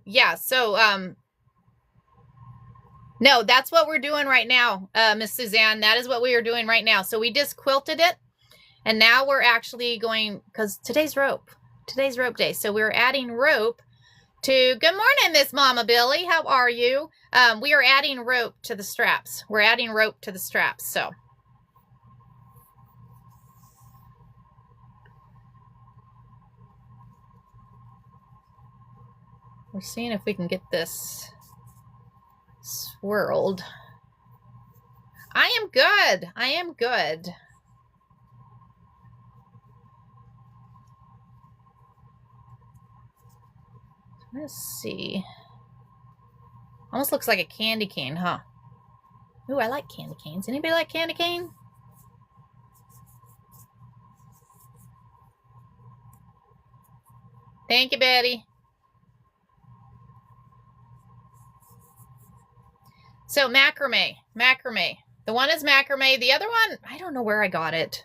Yeah, so, no, that's what we're doing right now, Miss Suzanne. That is what we are doing right now. So we just quilted it, and now we're actually going, because today's rope day. So we're adding rope to, good morning, Miss Mama Billy. How are you? We are adding rope to the straps. We're adding rope to the straps, so. We're seeing if we can get this swirled. I am good. I am good. Let's see. Almost looks like a candy cane, huh? Ooh, I like candy canes. Anybody like candy cane? Thank you, Betty. So macrame. The one is macrame. The other one, I don't know where I got it.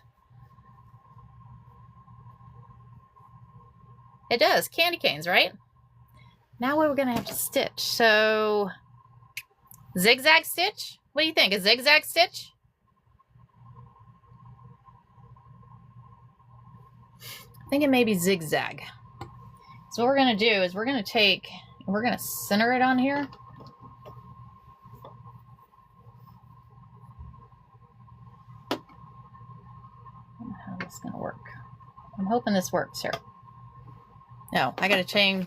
It does. Candy canes, right? Now we're going to have to stitch. So zigzag stitch? What do you think? A zigzag stitch? I think it may be zigzag. So what we're going to do is we're going to center it on here. How is this going to work? I'm hoping this works here. No, I got to change.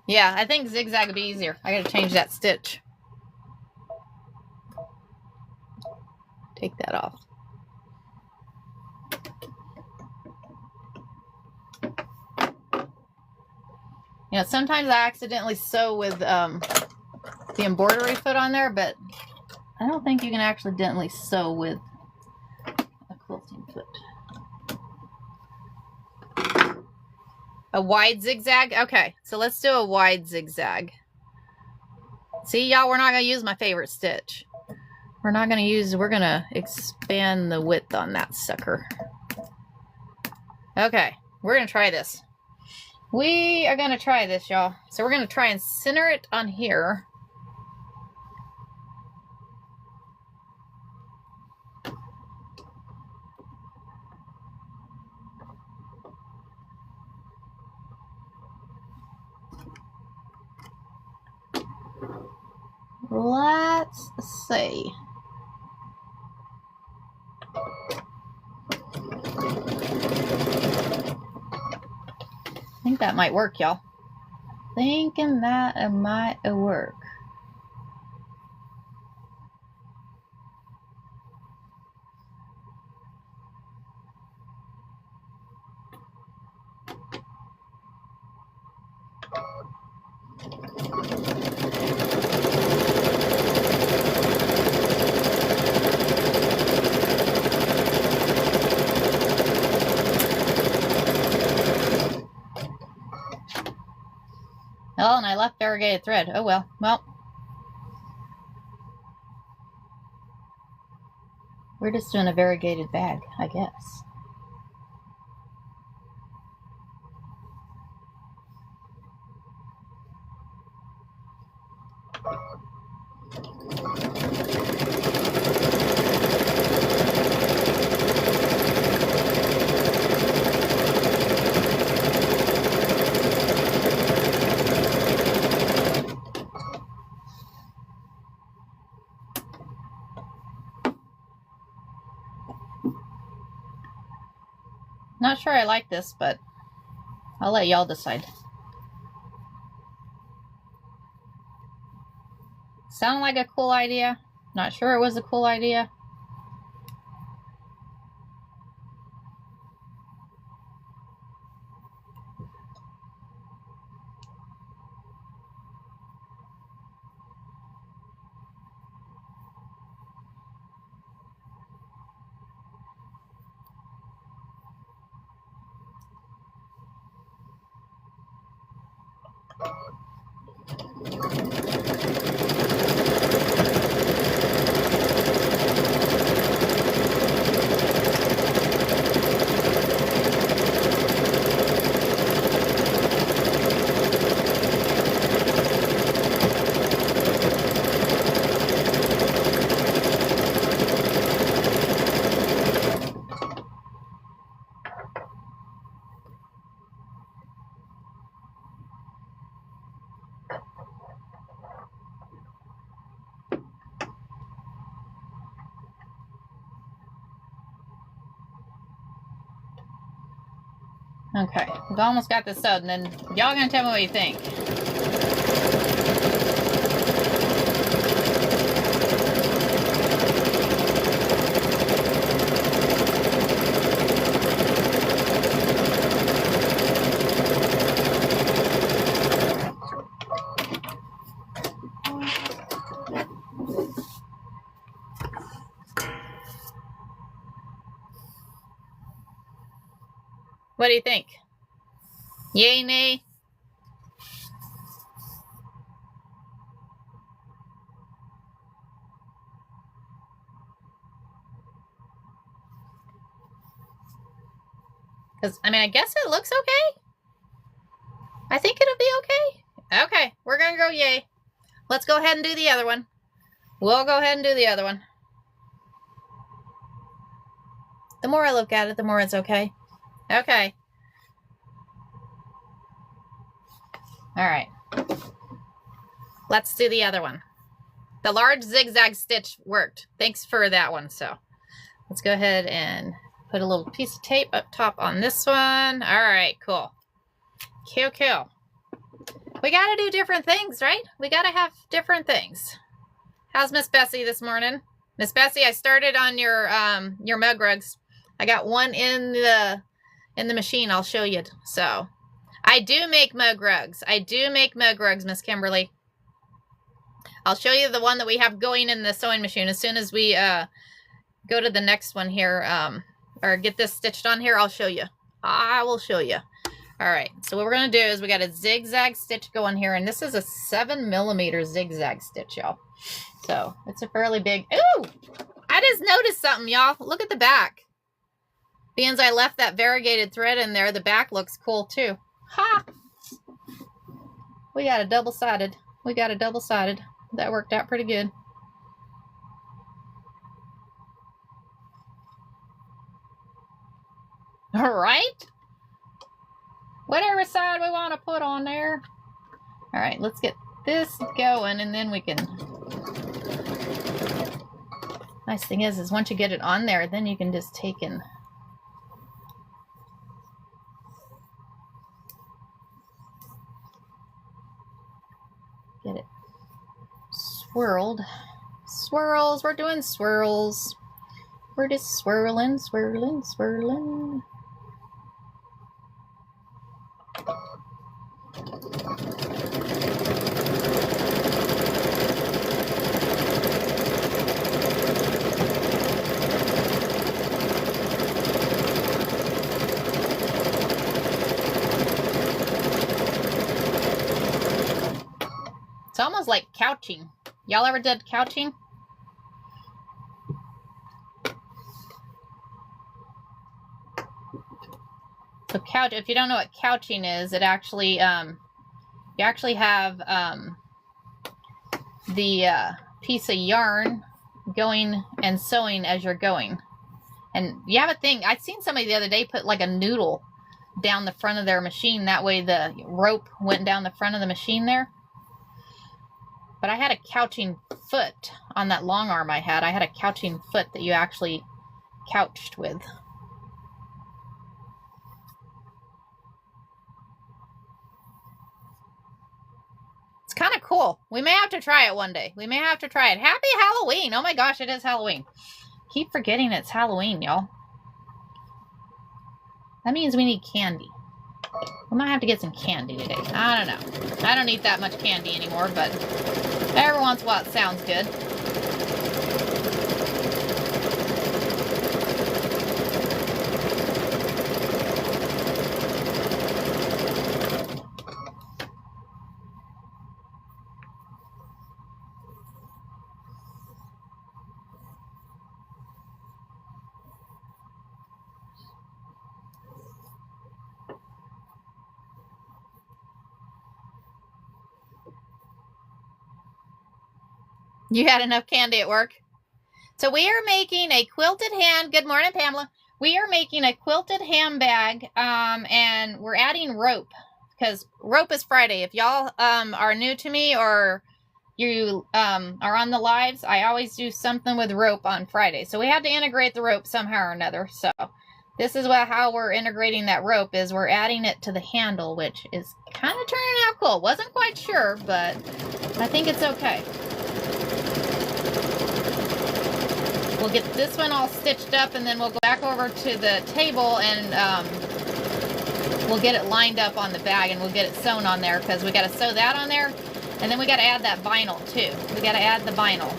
Yeah, I think zigzag would be easier. I got to change that stitch. Take that off. You know, sometimes I accidentally sew with the embroidery foot on there, but I don't think you can accidentally sew with a quilting foot. A wide zigzag? Okay, so let's do a wide zigzag. See, y'all, we're not going to use my favorite stitch. We're going to expand the width on that sucker. Okay, we're going to try this. We are going to try this, y'all. So we're going to try and center it on here. Let's see. I think that might work, y'all. Thinking that it might work. Oh, and I left variegated thread. Oh well. Well, we're just doing a variegated bag, I guess. Not sure I like this, but I'll let y'all decide. Sound like a cool idea? Not sure it was a cool idea. Okay, we've almost got this sewed, and then y'all gonna tell me what you think. What do you think? Yay, nay? Because, I mean, I guess it looks okay. I think it'll be okay. Okay, we're going to go yay. Let's go ahead and do the other one. We'll go ahead and do the other one. The more I look at it, the more it's okay. Okay. All right. Let's do the other one. The large zigzag stitch worked. Thanks for that one. So let's go ahead and put a little piece of tape up top on this one. All right, cool. Cool. We got to do different things, right? We got to have different things. How's Miss Bessie this morning? Miss Bessie, I started on your mug rugs. I got one in the machine. I'll show you. So I do make mug rugs. Miss Kimberly. I'll show you the one that we have going in the sewing machine as soon as we go to the next one here, or get this stitched on here. I'll show you. I will show you. All right. So what we're gonna do is we got a zigzag stitch going here, and this is a 7mm zigzag stitch, y'all. So it's a fairly big. Ooh! I just noticed something, y'all. Look at the back. Being as I left that variegated thread in there, the back looks cool too. Ha! We got a double-sided. That worked out pretty good. All right. Whatever side we want to put on there. All right, let's get this going, and then we can. Nice thing is once you get it on there, then you can just take and get it swirled. Swirls. We're doing swirls. We're just swirling. It's almost like couching. Y'all ever did couching? So couch, if you don't know what couching is, it actually, you actually have the piece of yarn going and sewing as you're going. And you have a thing, I'd seen somebody the other day put like a noodle down the front of their machine. That way the rope went down the front of the machine there. But I had a couching foot on that long arm I had. I had a couching foot that you actually couched with. It's kind of cool. We may have to try it one day. We may have to try it. Happy Halloween. Oh my gosh, it is Halloween. Keep forgetting it's Halloween, y'all. That means we need candy. We might have to get some candy today. I don't know. I don't eat that much candy anymore, but every once in a while it sounds good. You had enough candy at work? So we are making a quilted good morning, Pamela. We are making a quilted handbag, and we're adding rope, because rope is Friday. If y'all are new to me or you are on the lives, I always do something with rope on Friday. So we had to integrate the rope somehow or another. So this is how we're integrating that rope, is we're adding it to the handle, which is kind of turning out cool. Wasn't quite sure, but I think it's okay. We'll get this one all stitched up, and then we'll go back over to the table and we'll get it lined up on the bag, and we'll get it sewn on there, because we got to sew that on there, and then we got to add that vinyl too. We got to add the vinyl,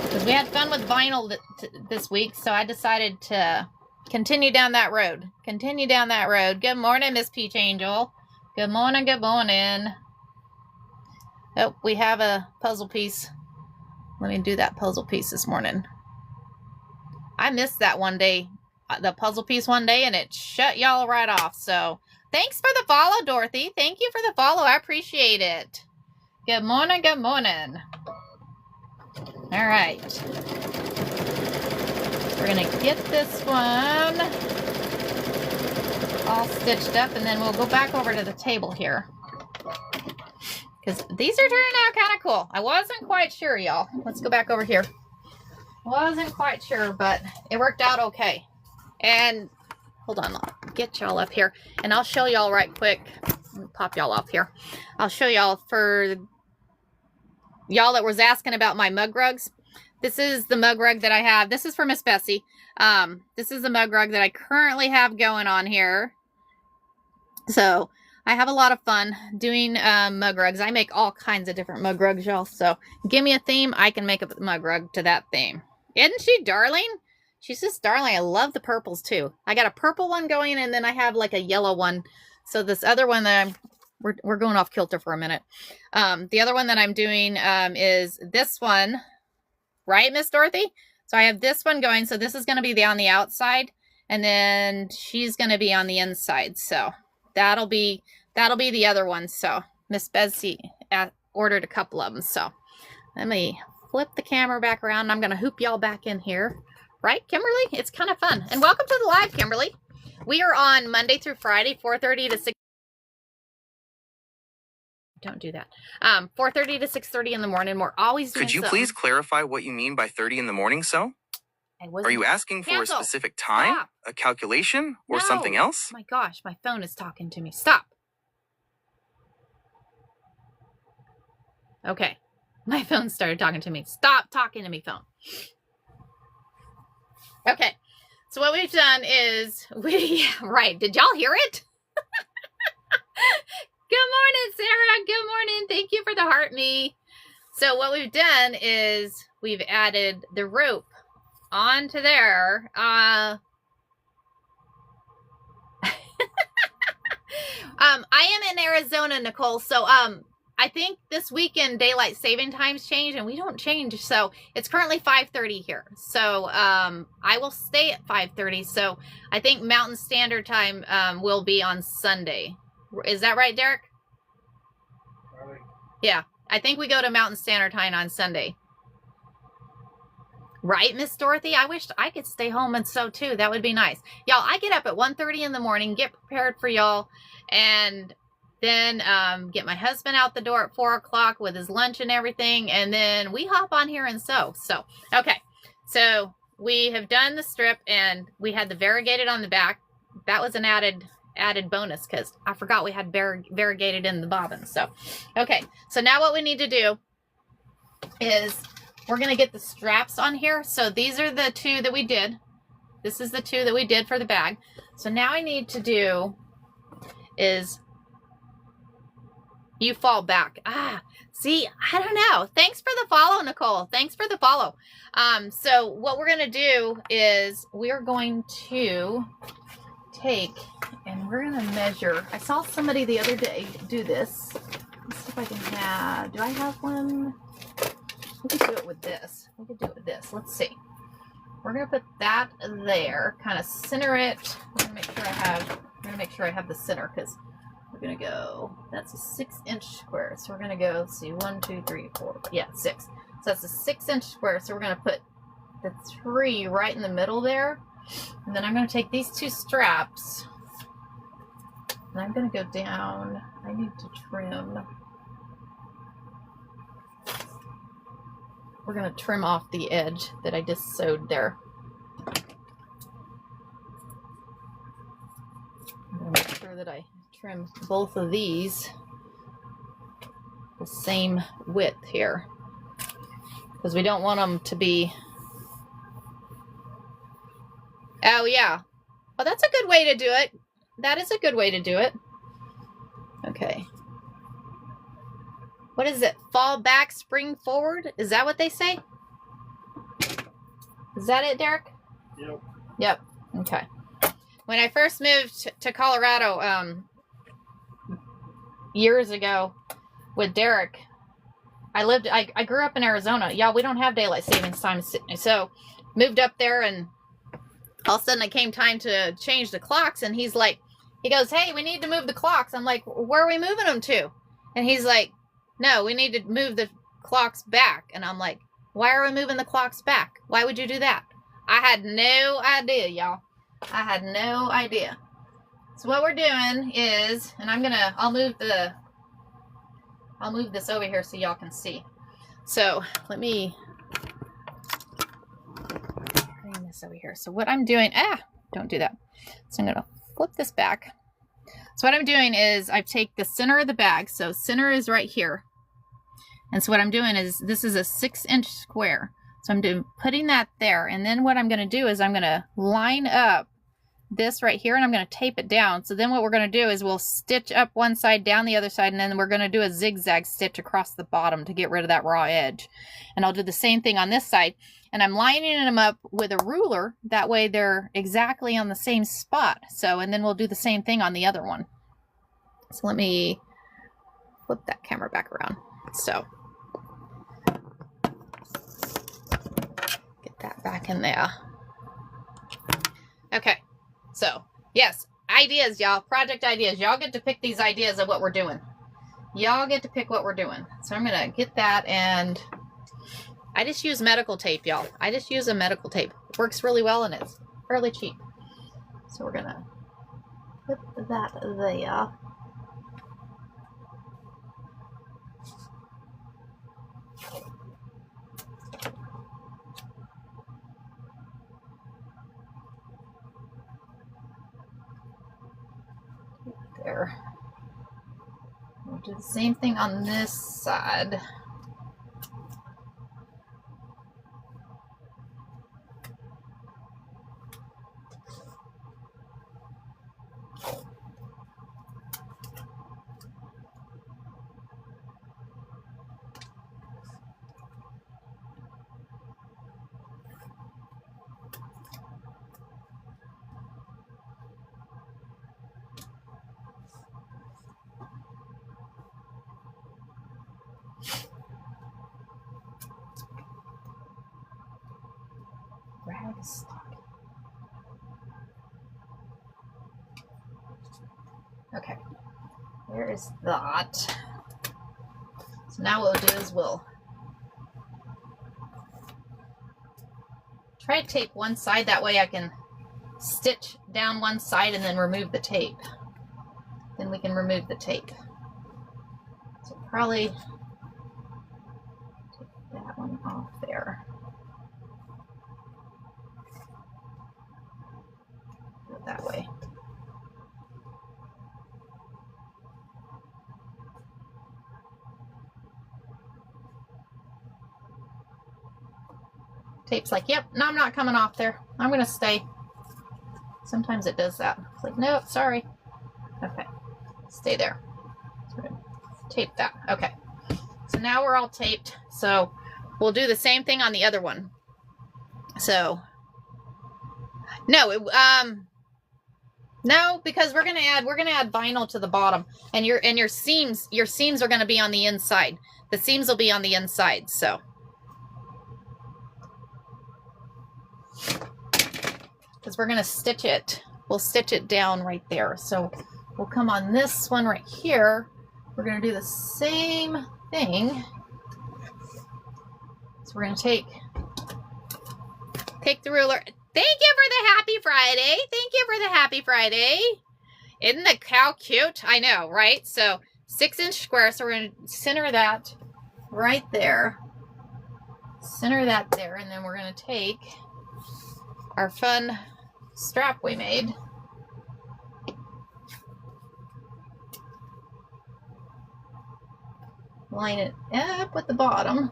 because we had fun with vinyl this week, so I decided to continue down that road. Continue down that road. Good morning, Miss Peach Angel. Good morning, good morning. Oh, we have a puzzle piece. Let me do that puzzle piece this morning. I missed that one day, the puzzle piece one day, and it shut y'all right off. So thanks for the follow, Dorothy. Thank you for the follow. I appreciate it. Good morning, good morning. All right. We're going to get this one all stitched up, and then we'll go back over to the table here, because these are turning out kind of cool. I wasn't quite sure, y'all. Let's go back over here. Wasn't quite sure, but it worked out okay. And hold on, I'll get y'all up here, and I'll show y'all right quick. Let me pop y'all off here. I'll show y'all, for y'all that was asking about my mug rugs. This is the mug rug that I have. This is for Miss Bessie. This is the mug rug that I currently have going on here. So I have a lot of fun doing mug rugs. I make all kinds of different mug rugs, y'all. So give me a theme, I can make a mug rug to that theme. Isn't she darling? She's just darling. I love the purples too. I got a purple one going, and then I have like a yellow one. So this other one that we're going off kilter for a minute. The other one that I'm doing is this one, right, Miss Dorothy? So I have this one going. So this is going to be on the outside, and then she's going to be on the inside. So that'll be the other one. So Miss Bessie ordered a couple of them. So let me flip the camera back around. I'm going to hoop y'all back in here. Right, Kimberly? It's kind of fun. And welcome to the live, Kimberly. We are on Monday through Friday, 4:30 to 6. Don't do that. 4:30 to 6:30 in the morning. We're always doing. Could you please clarify what you mean by 30 in the morning, so? Are you asking for a specific time, a calculation, or something else? Oh my gosh, my phone is talking to me. Stop. Okay. My phone started talking to me. Stop talking to me, phone. Okay. So what we've done is right. Did y'all hear it? Good morning, Sarah. Good morning. Thank you for the heart me. So what we've done is we've added the rope onto there. I am in Arizona, Nicole. So I think this weekend daylight saving times change, and we don't change. So it's currently 5:30 here. So I will stay at 5:30. So I think Mountain Standard Time will be on Sunday. Is that right, Derek? Yeah, I think we go to Mountain Standard Time on Sunday. Right, Miss Dorothy? I wish I could stay home and sew too. That would be nice. Y'all, I get up at 1:30 in the morning, get prepared for y'all, and then get my husband out the door at 4 o'clock with his lunch and everything, and then we hop on here and sew. So, okay. So we have done the strip, and we had the variegated on the back. That was an added bonus because I forgot we had variegated in the bobbin. So, okay. So now what we need to do is we're going to get the straps on here. So these are the two that we did. This is the two that we did for the bag. So now I need to do is you fall back. See, I don't know. Thanks for the follow, Nicole. Thanks for the follow. So what we're going to do is we're going to take and we're going to measure. I saw somebody the other day do this. Let's see if I can have, do I have one? We could do it with this. Let's see. We're gonna put that there, kind of center it. We're gonna make sure I have the center because we're gonna go. That's a 6-inch square. So we're gonna go. Let's see, 1, 2, 3, 4. Yeah, 6. So that's a 6-inch square. So we're gonna put the 3 right in the middle there, and then I'm gonna take these 2 straps, and I'm gonna go down. I need to trim. We're going to trim off the edge that I just sewed there. I'm going to make sure that I trim both of these the same width here, because we don't want them to be... Oh, yeah. Oh, that's a good way to do it. That is a good way to do it. Okay. What is it? Fall back, spring forward? Is that what they say? Is that it, Derek? Yep. Yep. Okay. When I first moved to Colorado years ago with Derek, I grew up in Arizona. Yeah, we don't have daylight savings time. So moved up there, and all of a sudden it came time to change the clocks, and he goes, hey, we need to move the clocks. I'm like, where are we moving them to? And he's like, no, we need to move the clocks back. And I'm like, why are we moving the clocks back? Why would you do that? I had no idea, y'all. I had no idea. So what we're doing is, and I'll move this over here so y'all can see. So let me bring this over here. So what I'm doing, don't do that. So I'm going to flip this back. So what I'm doing is I take the center of the bag. So center is right here. And so what I'm doing is, this is a 6-inch square. So I'm putting that there. And then what I'm going to do is I'm going to line up this right here, and I'm going to tape it down. So then what we're going to do is we'll stitch up one side, down the other side, and then we're going to do a zigzag stitch across the bottom to get rid of that raw edge. And I'll do the same thing on this side. And I'm lining them up with a ruler. That way they're exactly on the same spot. So, and then we'll do the same thing on the other one. So let me flip that camera back around. So get that back in there. Okay. So, yes, ideas, y'all. Project ideas. Y'all get to pick these ideas of what we're doing. Y'all get to pick what we're doing. So I'm going to get that, and I just use medical tape, y'all. I just use a medical tape. It works really well, and it's fairly cheap. So we're going to put that there. There. We'll do the same thing on this side. Okay, where is that? So So now what we'll do is we'll try to tape one side. That way I can stitch down one side and then remove the tape. Then we can remove the tape. So probably take that one off there. Do it that way. Tape's like, yep, no, I'm not coming off there. I'm going to stay. Sometimes it does that. It's like, no, sorry. Okay, stay there. So we're going to tape that. Okay, so now we're all taped. So we'll do the same thing on the other one. So, no, no, because we're going to add vinyl to the bottom, and your seams are going to be on the inside. The seams will be on the inside, so. Because we're going to stitch it. We'll stitch it down right there. So we'll come on this one right here. We're going to do the same thing. So we're going to take the ruler. Thank you for the happy Friday. Thank you for the happy Friday. Isn't the cow cute? I know, right? So 6-inch square. So we're going to center that right there. Center that there. And then we're going to take our fun strap we made. Line it up with the bottom.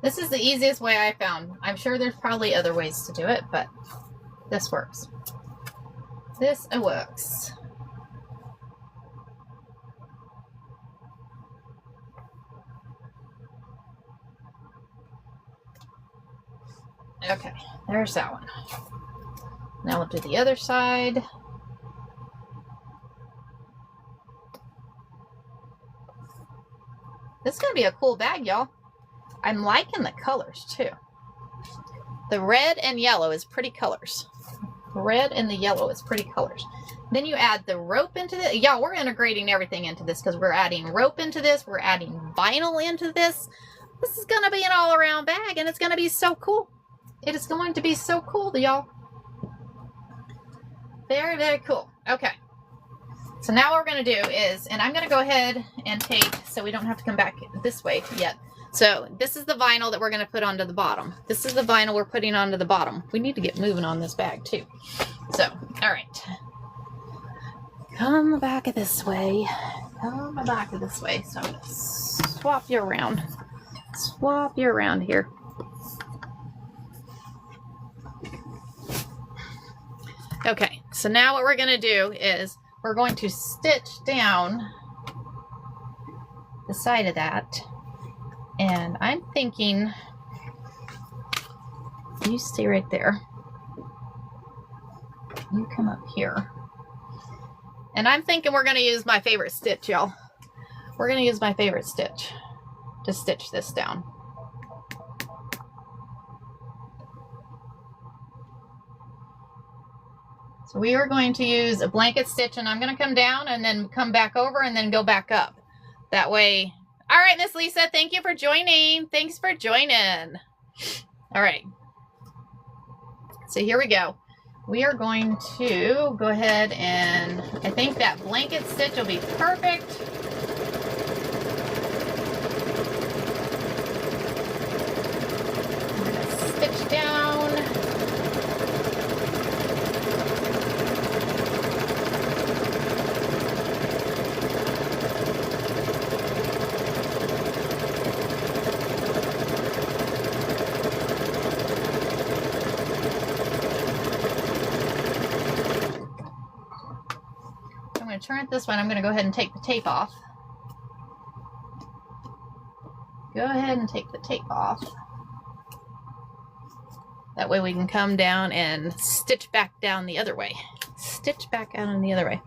This is the easiest way I found. I'm sure there's probably other ways to do it, but this works. This works. Okay, there's that one. Now we'll do the other side. This is going to be a cool bag, y'all. I'm liking the colors, too. The red and yellow is pretty colors. The red and the yellow is pretty colors. Then you add the rope into this. Y'all, we're integrating everything into this because we're adding rope into this. We're adding vinyl into this. This is going to be an all-around bag, and it's going to be so cool. It is going to be so cool, y'all. Very, very cool. Okay. So now what we're going to do is, and I'm going to go ahead and tape so we don't have to come back this way yet. So this is the vinyl that we're going to put onto the bottom. This is the vinyl we're putting onto the bottom. We need to get moving on this bag too. So, all right. Come back this way. Come back this way. So I'm going to swap you around. Swap you around here. Okay, so now what we're going to do is we're going to stitch down the side of that. And I'm thinking, you stay right there. You come up here. And I'm thinking we're going to use my favorite stitch, y'all. We're going to use my favorite stitch to stitch this down. So we are going to use a blanket stitch, and I'm going to come down and then come back over and then go back up. That way. All right, Miss Lisa, thank you for joining. Thanks for joining. All right. So here we go. We are going to go ahead and I think that blanket stitch will be perfect. I'm going to stitch down. Turn it this way. I'm going to go ahead and take the tape off. Go ahead and take the tape off. That way we can come down and stitch back down the other way. Stitch back out on the other way.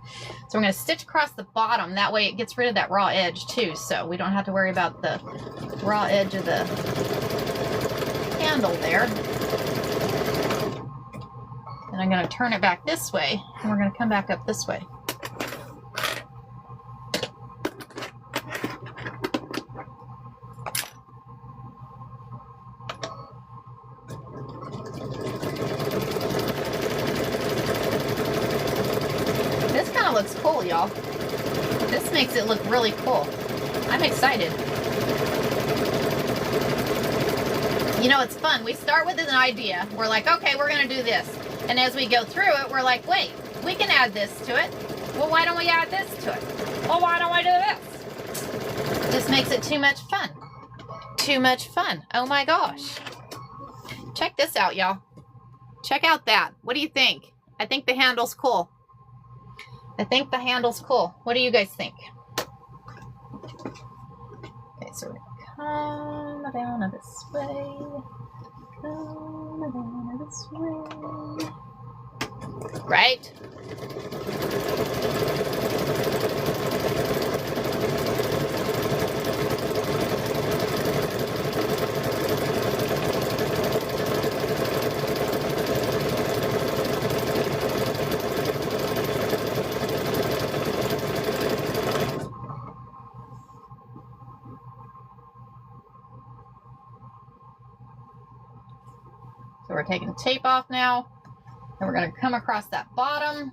So we're going to stitch across the bottom. That way it gets rid of that raw edge too. So we don't have to worry about the raw edge of the handle there. And I'm going to turn it back this way, and we're going to come back up this way. This kind of looks cool, y'all. This makes it look really cool. I'm excited. You know, it's fun. We start with an idea. We're like, okay, we're going to do this. And as we go through it, we're like, wait, we can add this to it. Well, why don't we add this to it? Well, why don't I do this? This makes it too much fun. Too much fun. Oh my gosh. Check this out, y'all. Check out that. What do you think? I think the handle's cool. I think the handle's cool. What do you guys think? Okay, so we're gonna come down this way. Come down this way. Right? So we're taking the tape off now, and we're going to come across that bottom.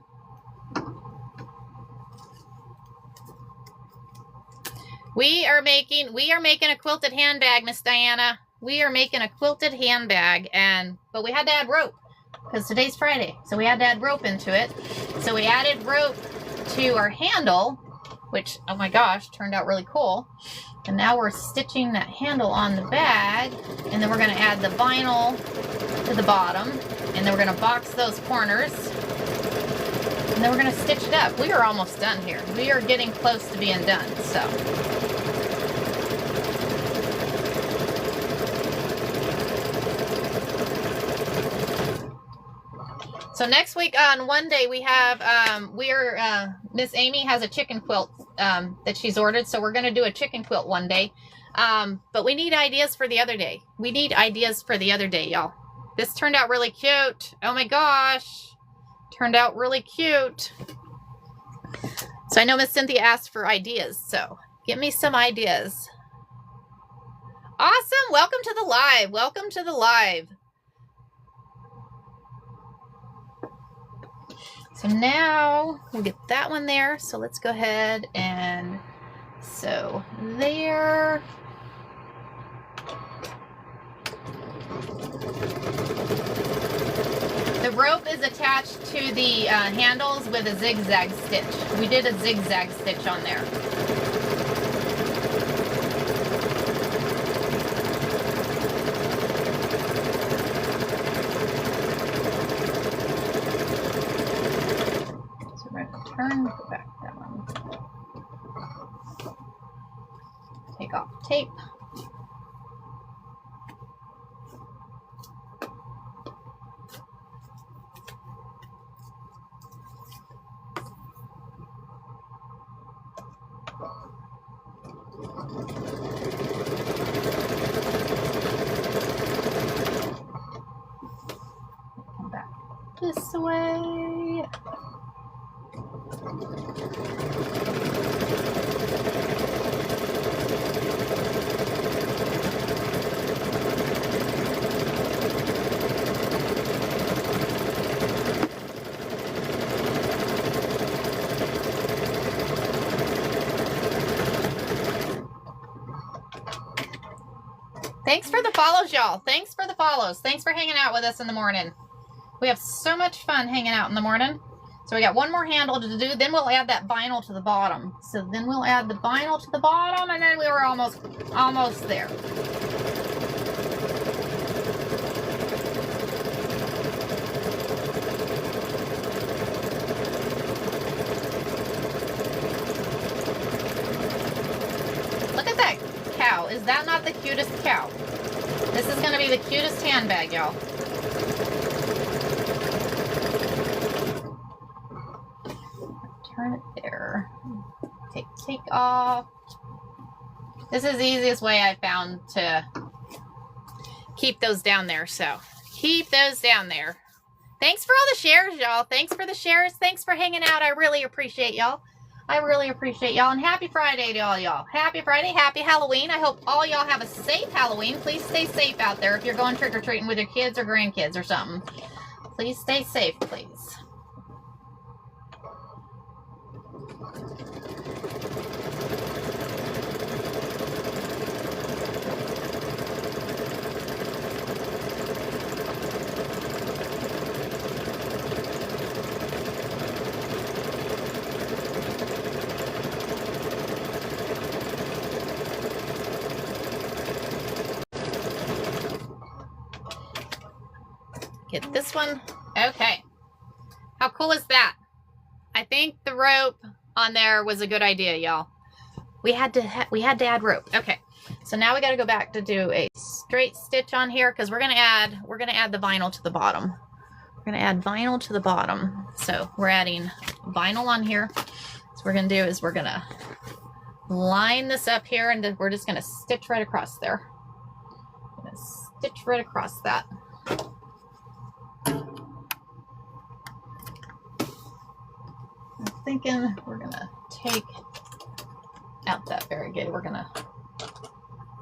We are making a quilted handbag, Miss Diana. We are making a quilted handbag, but we had to add rope because today's Friday, so we had to add rope into it. So we added rope to our handle, which, oh my gosh, turned out really cool. And now we're stitching that handle on the bag, and then we're going to add the vinyl to the bottom, and then we're going to box those corners, and then we're going to stitch it up. We are almost done here. We are getting close to being done, So next week on one day we have Miss Amy has a chicken quilt that she's ordered, so we're going to do a chicken quilt one day. But we need ideas for the other day. We need ideas for the other day, y'all. This turned out really cute. Oh my gosh. Turned out really cute. So I know Miss Cynthia asked for ideas, so give me some ideas. Awesome. Welcome to the live. Welcome to the live. So now we'll get that one there. So let's go ahead and sew there. The rope is attached to the handles with a zigzag stitch. We did a zigzag stitch on there. Turn back that one. Take off tape. Come back this way. Thanks for the follows, y'all. Thanks for the follows. Thanks for hanging out with us in the morning. We have so much fun hanging out in the morning. So we got one more handle to do, then we'll add that vinyl to the bottom. So then we'll add the vinyl to the bottom, and then we were almost there. Look at that cow. Is that not the cutest cow? This is going to be the cutest handbag, y'all. Turn it there. Take off. This is the easiest way I found to keep those down there. So keep those down there. Thanks for all the shares, y'all. Thanks for the shares. Thanks for hanging out. I really appreciate y'all. I really appreciate y'all. And happy Friday to all y'all. Happy Friday. Happy Halloween. I hope all y'all have a safe Halloween. Please stay safe out there if you're going trick-or-treating with your kids or grandkids or something. Please stay safe, please. Get this one. Okay. How cool is that? I think the rope on there was a good idea, y'all. We had to add rope. Okay. So now we got to go back to do a straight stitch on here because we're going to add the vinyl to the bottom. We're going to add vinyl to the bottom. So we're adding vinyl on here. So what we're going to do is we're going to line this up here and then we're just going to stitch right across there. I'm going to stitch right across that. I'm thinking we're gonna take out that variegated. We're gonna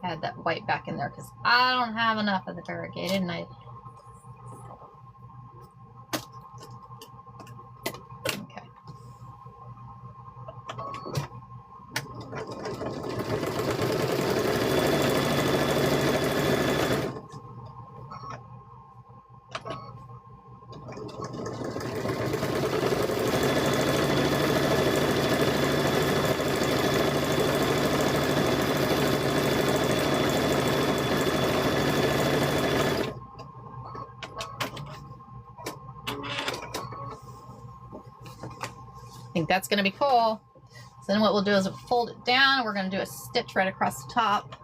add that white back in there because I don't have enough of the variegated, and okay. I think that's going to be cool. So then what we'll do is we'll fold it down and we're going to do a stitch right across the top.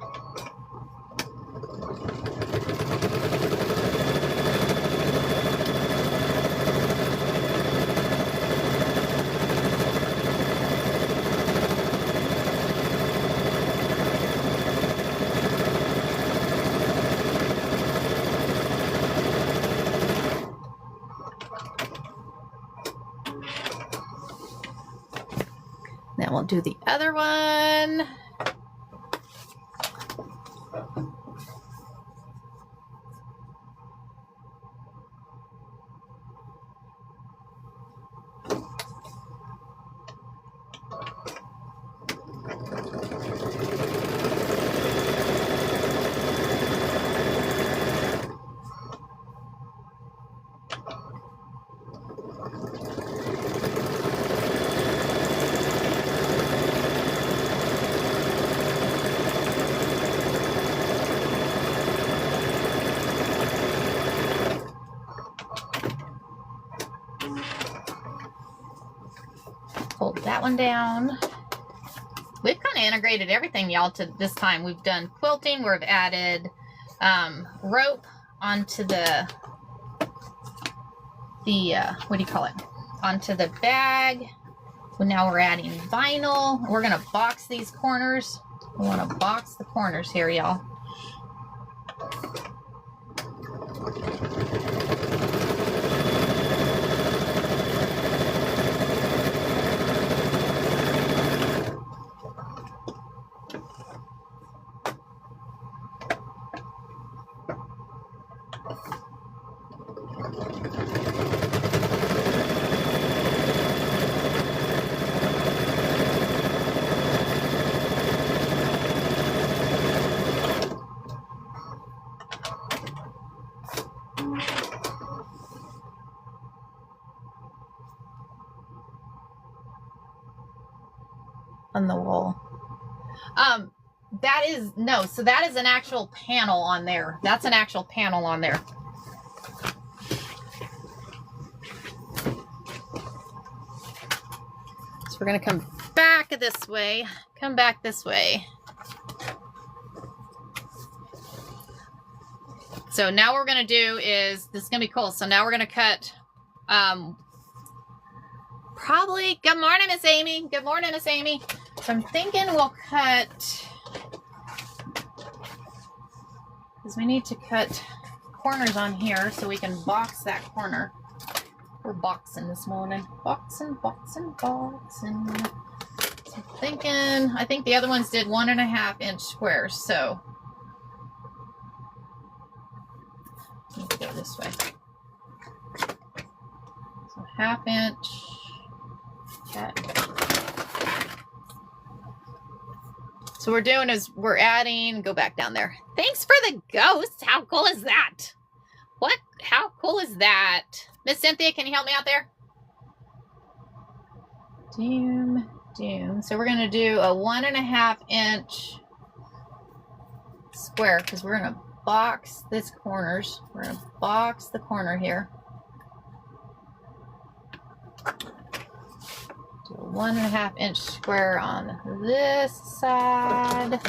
Then we'll do the other one. Fold that one down. We've kind of integrated everything, y'all, to this time. We've done quilting. We've added rope onto the what do you call it? Onto the bag. Well, now we're adding vinyl. We're gonna box these corners. We want to box the corners here, y'all. On the wall. That is, no, so that is an actual panel on there. That's an actual panel on there. So we're going to come back this way. Come back this way. So now what we're going to do is, this is going to be cool. So now we're going to cut, probably, good morning, Miss Amy. Good morning, Miss Amy. So I'm thinking we'll cut, because we need to cut corners on here so we can box that corner. We're boxing this morning. Boxing. So I'm thinking, I think the other ones did 1.5 inch squares, so let's go this way. So 1/2 inch. So what we're doing is we're adding, go back down there. Thanks for the ghost. How cool is that? What? How cool is that? Miss Cynthia, can you help me out there? Doom. So we're going to do a 1.5 inch square because we're going to box this corners. We're going to box the corner here. Do a 1.5 inch square on this side.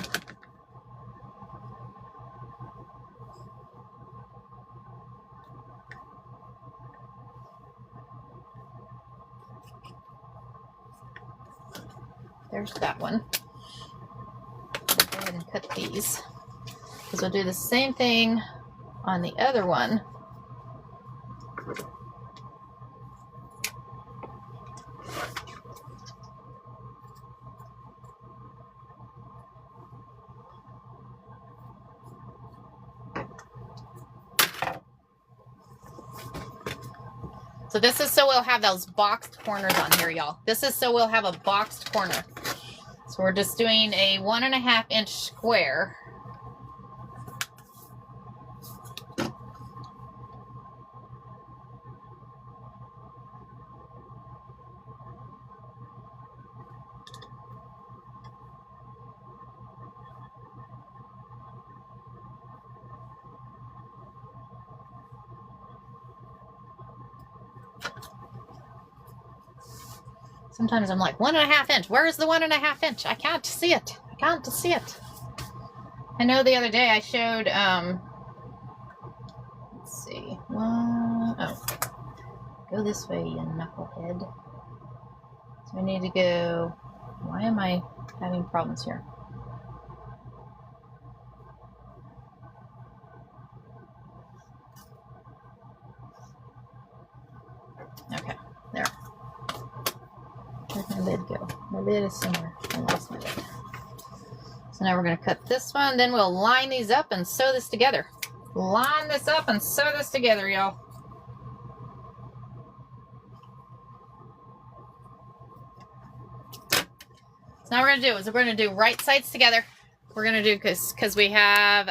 There's that one. Go ahead and cut these because we'll do the same thing on the other one. So this is so we'll have those boxed corners on here, y'all. This is so we'll have a boxed corner. So we're just doing a 1.5 inch square. Sometimes I'm like, 1.5 inch. Where is the 1.5 inch? I can't see it. I know the other day I showed, let's see. Go this way, you knucklehead. So we need to go, why am I having problems here? Okay, there. Where'd my lid go? My lid is somewhere. I lost my lid. So now we're going to cut this one. Then we'll line these up and sew this together. Line this up and sew this together, y'all. So now we're going to do is we're going to do right sides together. We're going to do because we have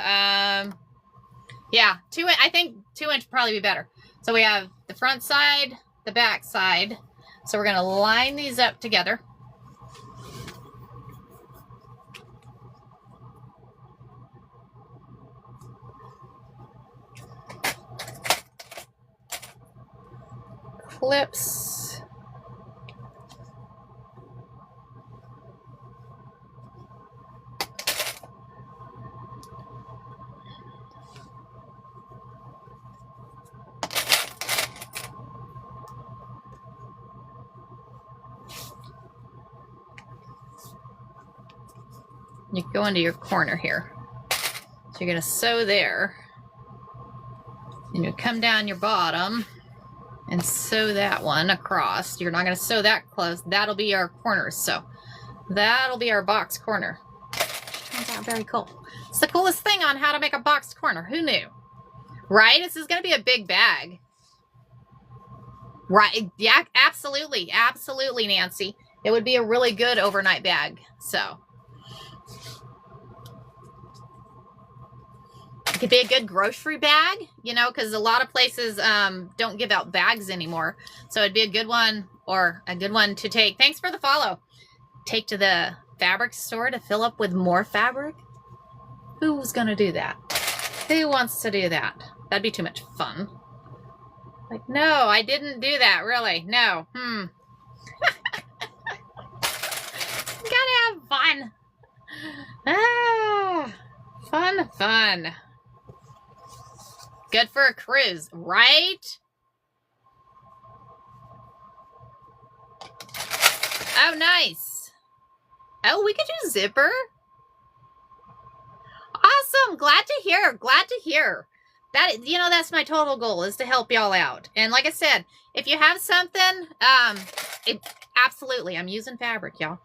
yeah, I think 2 inch would probably be better. So we have the front side, the back side. So we're going to line these up together. Clips. You go into your corner here. So you're going to sew there. And you come down your bottom and sew that one across. You're not going to sew that close. That'll be our corners. So that'll be our box corner. Turns out very cool. It's the coolest thing on how to make a boxed corner. Who knew? Right? This is going to be a big bag. Right? Yeah, absolutely. Absolutely, Nancy. It would be a really good overnight bag. So it could be a good grocery bag, you know, because a lot of places don't give out bags anymore. So it'd be a good one, or a good one to take. Thanks for the follow. Take to the fabric store to fill up with more fabric. Who's going to do that? Who wants to do that? That'd be too much fun. Like, no, I didn't do that, really. No. Gotta have fun. Ah, fun. Good for a cruise, right? Oh, nice. Oh, we could do zipper. Awesome. Glad to hear. That's my total goal, is to help y'all out. And like I said, if you have something, absolutely, I'm using fabric, y'all.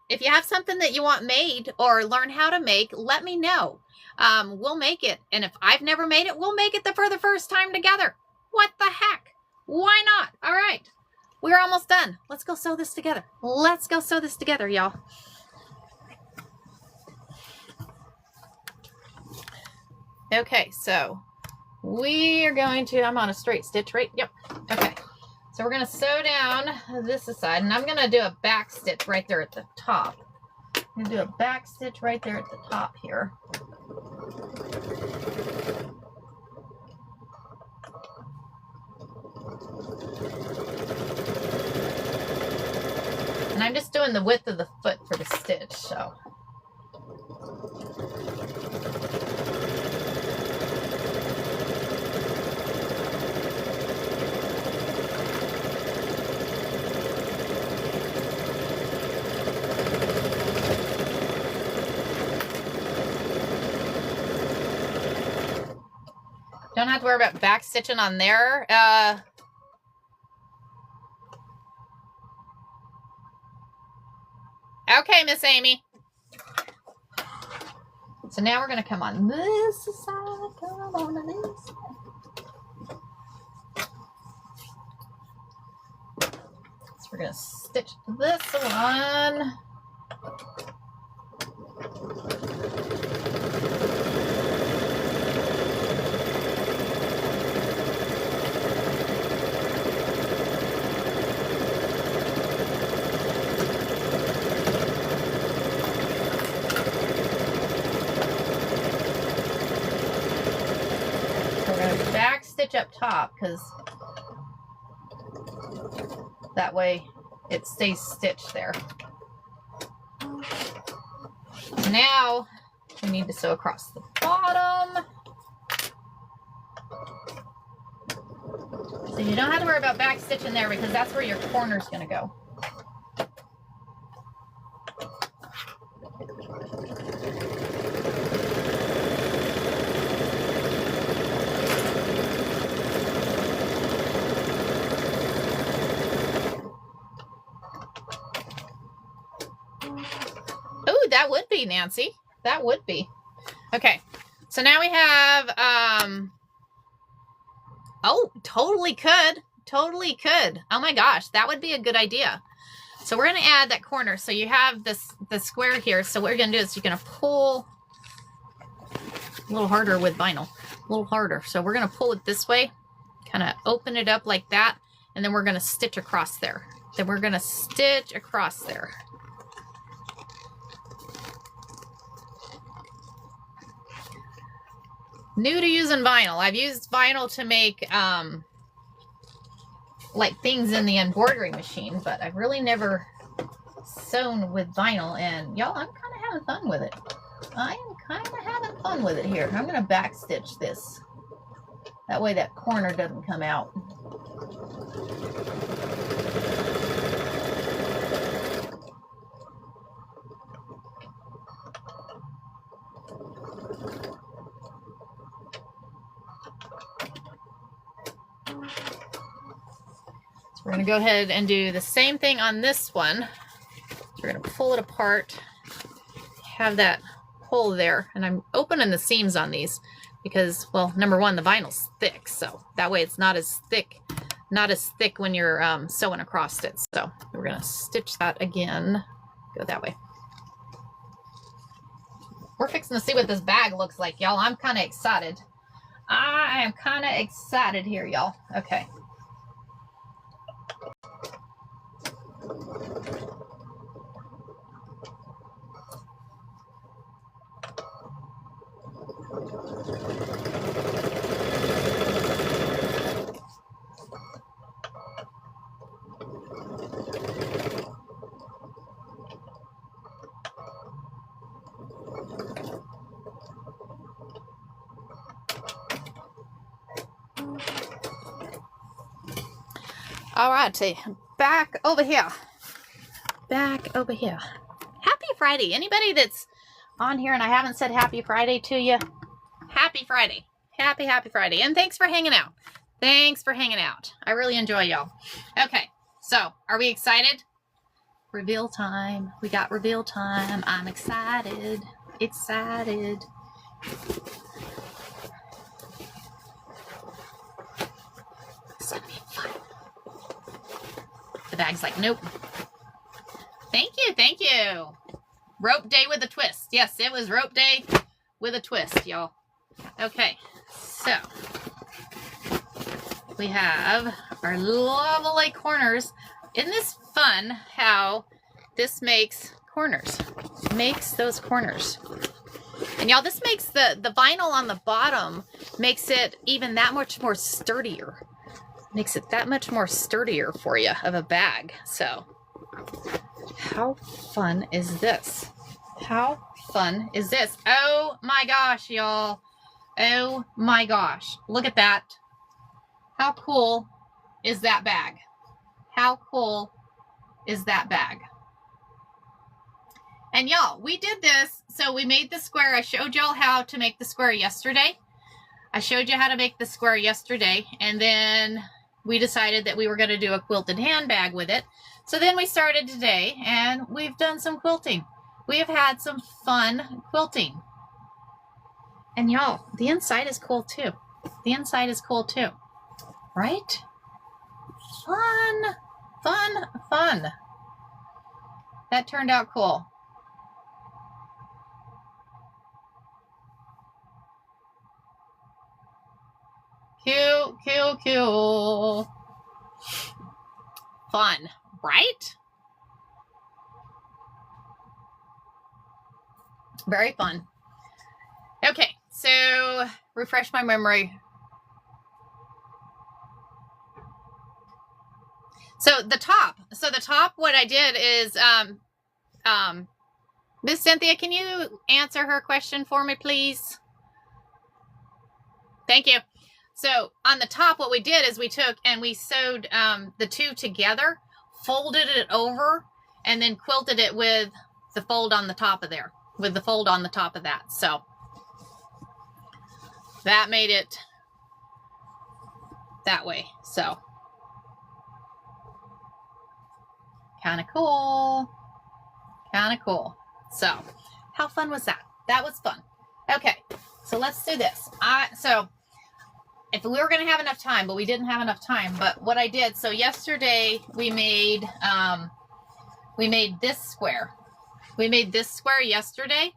If you have something that you want made or learn how to make, let me know. We'll make it. And if I've never made it, we'll make it for the first time together. What the heck? Why not? All right. We're almost done. Let's go sew this together. Let's go sew this together, y'all. Okay, so we are going to, I'm on a straight stitch, right? Yep. Okay. So we're going to sew down this side, and I'm going to do a back stitch right there at the top. I'm going to do a back stitch right there at the top here. And I'm just doing the width of the foot for the stitch, so. Don't have to worry about back stitching on there. Okay, Miss Amy. So now we're going to come on this side. Come on this side. So we're going to stitch this one. Back stitch up top, because that way it stays stitched there. Now we need to sew across the bottom. So you don't have to worry about back stitching there, because that's where your corner is going to go. That would be, Nancy. That would be. Okay. So now we have, oh, totally could. Totally could. Oh my gosh, that would be a good idea. So we're going to add that corner. So you have the square here. So what you're going to do is you're going to pull a little harder with vinyl. A little harder. So we're going to pull it this way. Kind of open it up like that. And then we're going to stitch across there. Then we're going to stitch across there. New to using vinyl. I've used vinyl to make like things in the embroidery machine, but I've really never sewn with vinyl, and y'all, I'm kind of having fun with it. I am kind of having fun with it here. I'm going to back stitch this. That way that corner doesn't come out. We're going to go ahead and do the same thing on this one. So we're going to pull it apart, have that hole there, and I'm opening the seams on these because, well, number one, the vinyl's thick, so that way it's not as thick when you're sewing across it. So we're going to stitch that again. Go that way. We're fixing to see what this bag looks like, y'all. I'm kind of excited. I am kind of excited here, y'all. Okay. All righty, back over here. Back over here. Happy Friday. Anybody that's on here and I haven't said happy Friday to you, happy Friday. Happy Friday. And thanks for hanging out. Thanks for hanging out. I really enjoy y'all. Okay, so are we excited? Reveal time. We got reveal time. I'm excited. Excited. It's gonna be fun. The bag's like, nope. Thank you, thank you. Rope day with a twist. Yes, it was rope day with a twist, y'all. Okay, so we have our lovely corners. Isn't this fun how this makes corners? Makes those corners. And y'all, this makes the vinyl on the bottom, makes it even that much more sturdier. Makes it that much more sturdier for you of a bag. So how fun is this? How fun is this? Oh my gosh, y'all. Oh my gosh. Look at that. How cool is that bag? How cool is that bag? And y'all, we did this. So we made the square. I showed y'all how to make the square yesterday. I showed you how to make the square yesterday. And then we decided that we were going to do a quilted handbag with it. So then we started today and we've done some quilting. We have had some fun quilting. And y'all, the inside is cool too. The inside is cool too. Right? Fun, fun, fun. That turned out cool. Cute, cute, cute. Fun, right? Very fun. Okay, so refresh my memory. So the top, what I did is, Miss Cynthia, can you answer her question for me, please? Thank you. So on the top, what we did is we took and we sewed the two together, folded it over, and then quilted it with the fold on the top of there, with the fold on the top of that. So that made it that way. So kind of cool. Kind of cool. So how fun was that? That was fun. Okay, so let's do this. So if we were going to have enough time, but we didn't have enough time. But what I did, so yesterday we made this square. We made this square yesterday.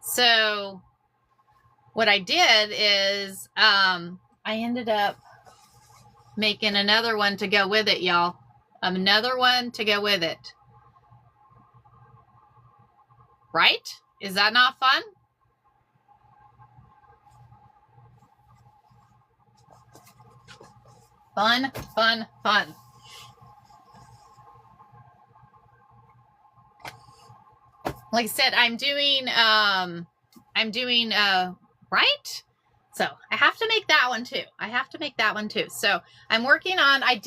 So what I did is I ended up making another one to go with it, y'all. Another one to go with it. Right? Is that not fun? Fun, fun, fun. Like I said, I'm doing right? So I have to make that one too. I have to make that one too. So I'm working on, I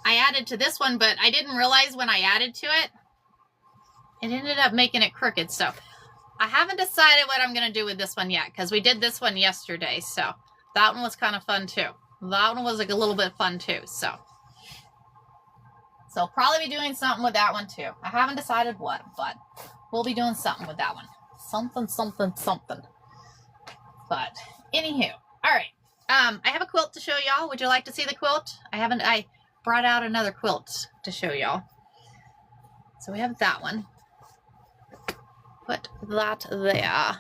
added to this one, but I didn't realize when I added to it, it ended up making it crooked. So I haven't decided what I'm going to do with this one yet, because we did this one yesterday. So that one was kind of fun too. That one was like a little bit fun too. So I'll probably be doing something with that one too. I haven't decided what, but we'll be doing something with that one. Something, something, something. But anywho, all right. I have a quilt to show y'all. Would you like to see the quilt? I brought out another quilt to show y'all. So we have that one. Put that there.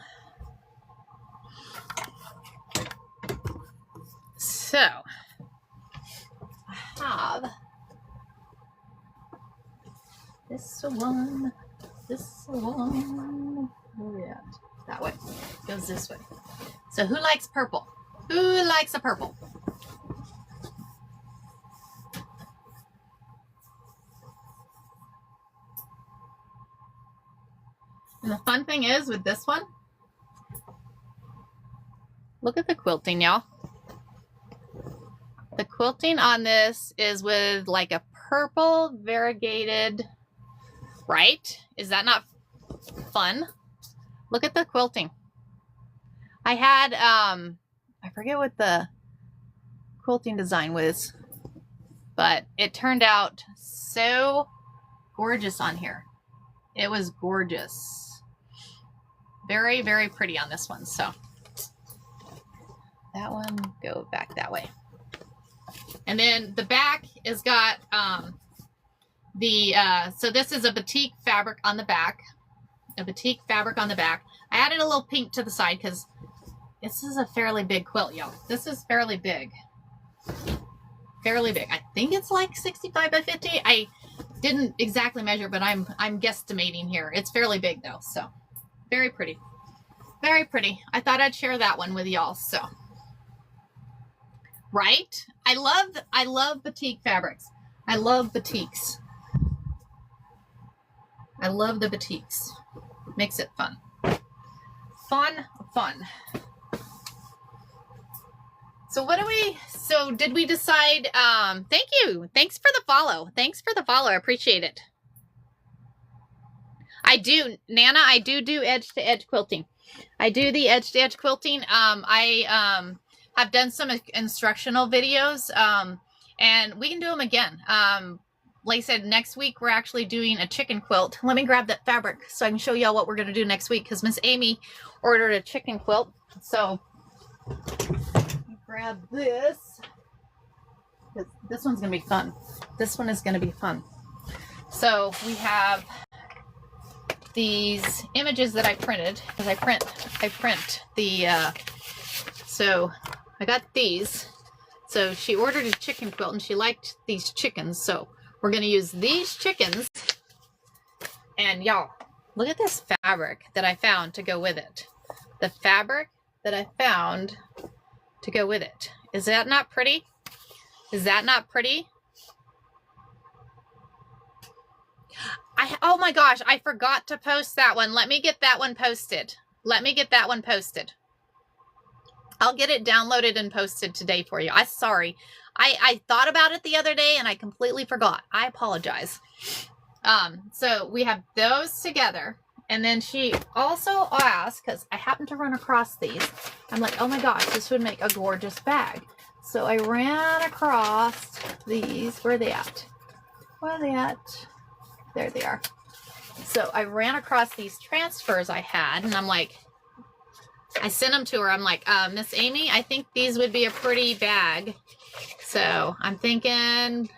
So I have this one. Where are we at? That way. Goes this way. So who likes purple? Who likes a purple? And the fun thing is with this one, look at the quilting, y'all. The quilting on this is with like a purple variegated, right? Is that not Fun. Look at the quilting. I had, I forget what the quilting design was, but it turned out so gorgeous on here. It was gorgeous. Very, very pretty on this one. So that one, go back that way. And then the back has got so this is a batik fabric on the back. A batik fabric on the back. I added a little pink to the side because this is a fairly big quilt, y'all. This is fairly big. Fairly big. I think it's like 65 by 50. I didn't exactly measure, but I'm guesstimating here. It's fairly big though, so very pretty. Very pretty. I thought I'd share that one with y'all. So, right? I love batik fabrics. I love batiks. I love the batiks. Makes it fun. Fun. So did we decide, thank you. Thanks for the follow. I appreciate it. I do, Nana, I do edge to edge quilting. I do the edge to edge quilting. I have done some instructional videos, and we can do them again. Like I said, next week we're actually doing a chicken quilt. Let me grab that fabric so I can show y'all what we're going to do next week, because Miss Amy ordered a chicken quilt. So grab this. This one's going to be fun. This one is going to be fun. So we have these images that I printed, because I print the, so I got these. So she ordered a chicken quilt and she liked these chickens. So we're going to use these chickens. And y'all, look at this fabric that I found to go with it. The fabric that I found to go with it. Is that not pretty? Is that not pretty? Oh my gosh, I forgot to post that one. Let me get that one posted. I'll get it downloaded and posted today for you. I'm sorry. I thought about it the other day and I completely forgot. I apologize. So we have those together. And then she also asked, because I happened to run across these. I'm like, oh my gosh, this would make a gorgeous bag. So I ran across these. Where are they at? Where are they at? There they are. So I ran across these transfers I had, and I'm like, I sent them to her. I'm like, Miss Amy, I think these would be a pretty bag. So I'm thinking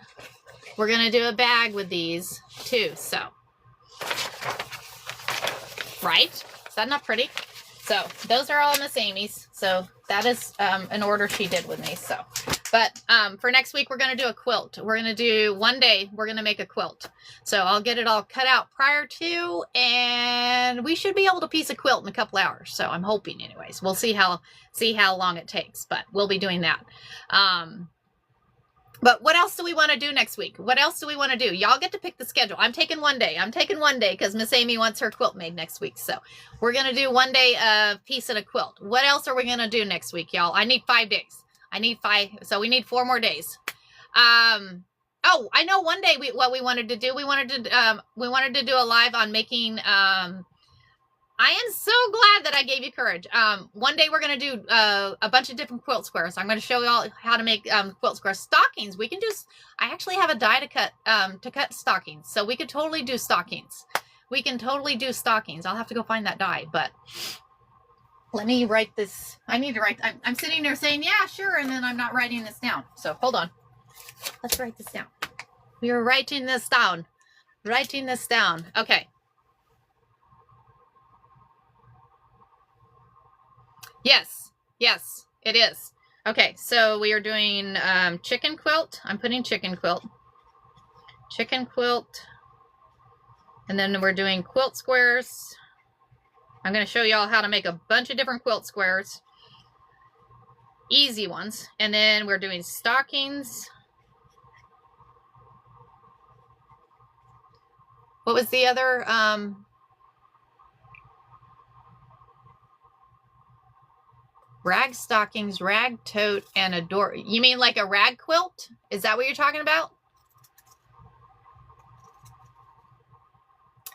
we're going to do a bag with these too. So, right? Is that not pretty? So those are all Miss Amy's. So that is an order she did with me. So, but for next week, we're going to do a quilt. We're going to do one day. We're going to make a quilt. So I'll get it all cut out prior to, and we should be able to piece a quilt in a couple hours. So I'm hoping, anyways. We'll see how long it takes, but we'll be doing that. But what else do we want to do next week? What else do we want to do? Y'all get to pick the schedule. I'm taking one day. Because Miss Amy wants her quilt made next week. So we're going to do one day of piece and a quilt. What else are we going to do next week, y'all? I need 5 days. So we need 4 more days. Oh, I know one day what we wanted to do. We wanted to do a live on making, I am so glad that I gave you courage. One day we're going to do a bunch of different quilt squares. I'm going to show you all how to make quilt squares. Stockings. We can do, I actually have a die to cut stockings. So we could totally do stockings. I'll have to go find that die, but let me write this. I need to write. I'm sitting there saying, yeah, sure. And then I'm not writing this down. So hold on. Let's write this down. We are writing this down. Okay. Yes, it is. Okay, so we are doing chicken quilt. I'm putting chicken quilt. And then we're doing quilt squares. I'm going to show y'all how to make a bunch of different quilt squares. Easy ones. And then we're doing stockings. What was the other? Rag stockings, rag tote, and a door. You mean like a rag quilt? Is that what you're talking about?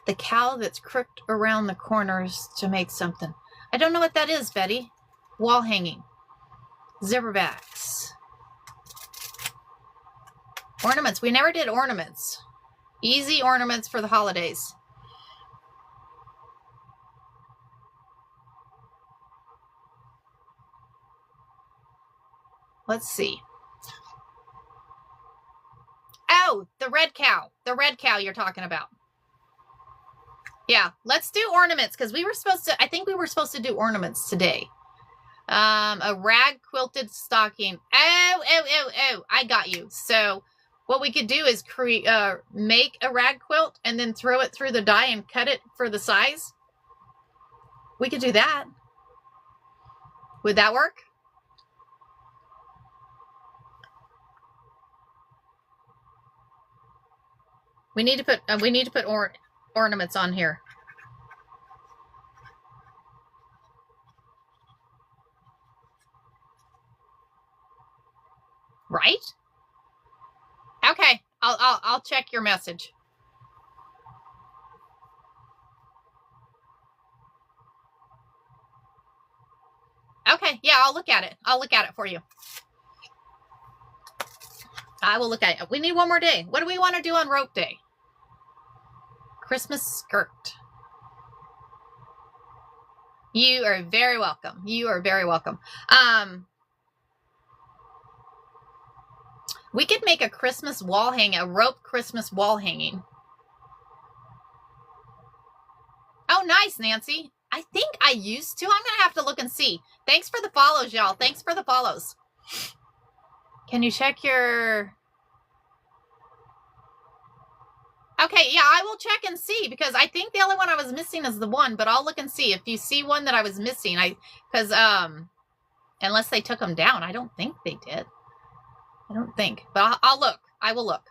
The cow that's crooked around the corners to make something. I don't know what that is, Betty. Wall hanging. Zipperbacks. Ornaments. We never did ornaments. Easy ornaments for the holidays. Let's see. Oh, the red cow. The red cow you're talking about. Yeah, let's do ornaments because we were supposed to, I think we were supposed to do ornaments today. A rag quilted stocking. Oh, I got you. So what we could do is make a rag quilt and then throw it through the die and cut it for the size. We could do that. Would that work? We need to put ornaments on here. Right? Okay, I'll check your message. Okay, yeah, I'll look at it. I'll look at it for you. I will look at it. We need one more day. What do we want to do on rope day? Christmas skirt. You are very welcome. You are very welcome. We could make a Christmas wall hanging, a rope Christmas wall hanging. Oh, nice, Nancy. I think I used to. I'm going to have to look and see. Thanks for the follows, y'all. Thanks for the follows. Can you check your... Okay, yeah, I will check and see because I think the only one I was missing is the one, but I'll look and see. If you see one that I was missing, because unless they took them down, I don't think they did. I don't think, but I'll look. I will look.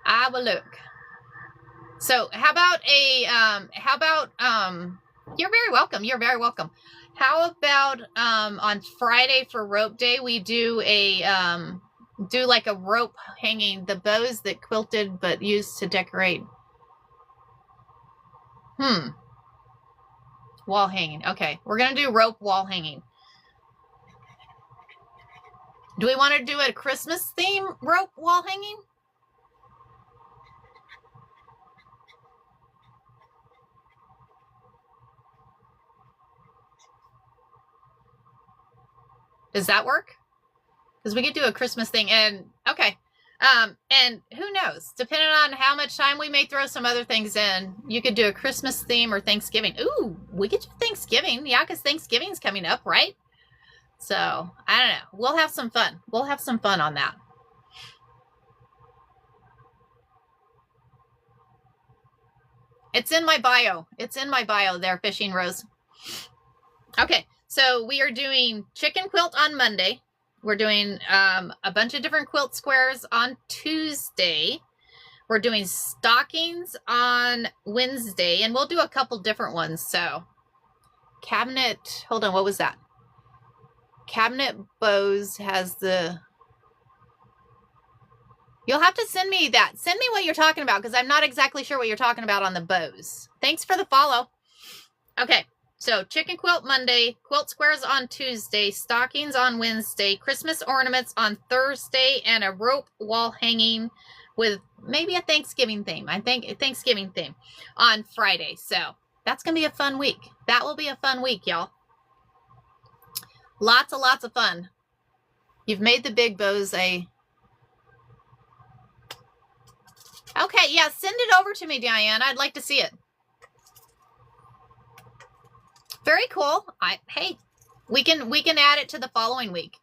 I will look. So how about you're very welcome. You're very welcome. How about on Friday for rope day, we do like a rope hanging, the bows that quilted but used to decorate. Wall hanging. Okay, we're gonna do rope wall hanging. Do we want to do a Christmas theme rope wall hanging? Does that work? Because we could do a Christmas thing and okay. And who knows, depending on how much time we may throw some other things in, you could do a Christmas theme or Thanksgiving. Ooh, we could do Thanksgiving. Yeah, because Thanksgiving's coming up, right? So I don't know. We'll have some fun. We'll have some fun on that. It's in my bio. It's in my bio there, Fishing Rose. Okay, so we are doing chicken quilt on Monday. We're doing a bunch of different quilt squares on Tuesday. We're doing stockings on Wednesday, and we'll do a couple different ones. So cabinet, hold on, what was that? Cabinet bows has the... You'll have to send me that. Send me what you're talking about because I'm not exactly sure what you're talking about on the bows. Thanks for the follow. Okay. So chicken quilt Monday, quilt squares on Tuesday, stockings on Wednesday, Christmas ornaments on Thursday, and a rope wall hanging with maybe a Thanksgiving theme. I think a Thanksgiving theme on Friday. So that's going to be a fun week. That will be a fun week, y'all. Lots of fun. You've made the big bows a... Okay, yeah, send it over to me, Diane. I'd like to see it. Very cool. Hey, we can add it to the following week.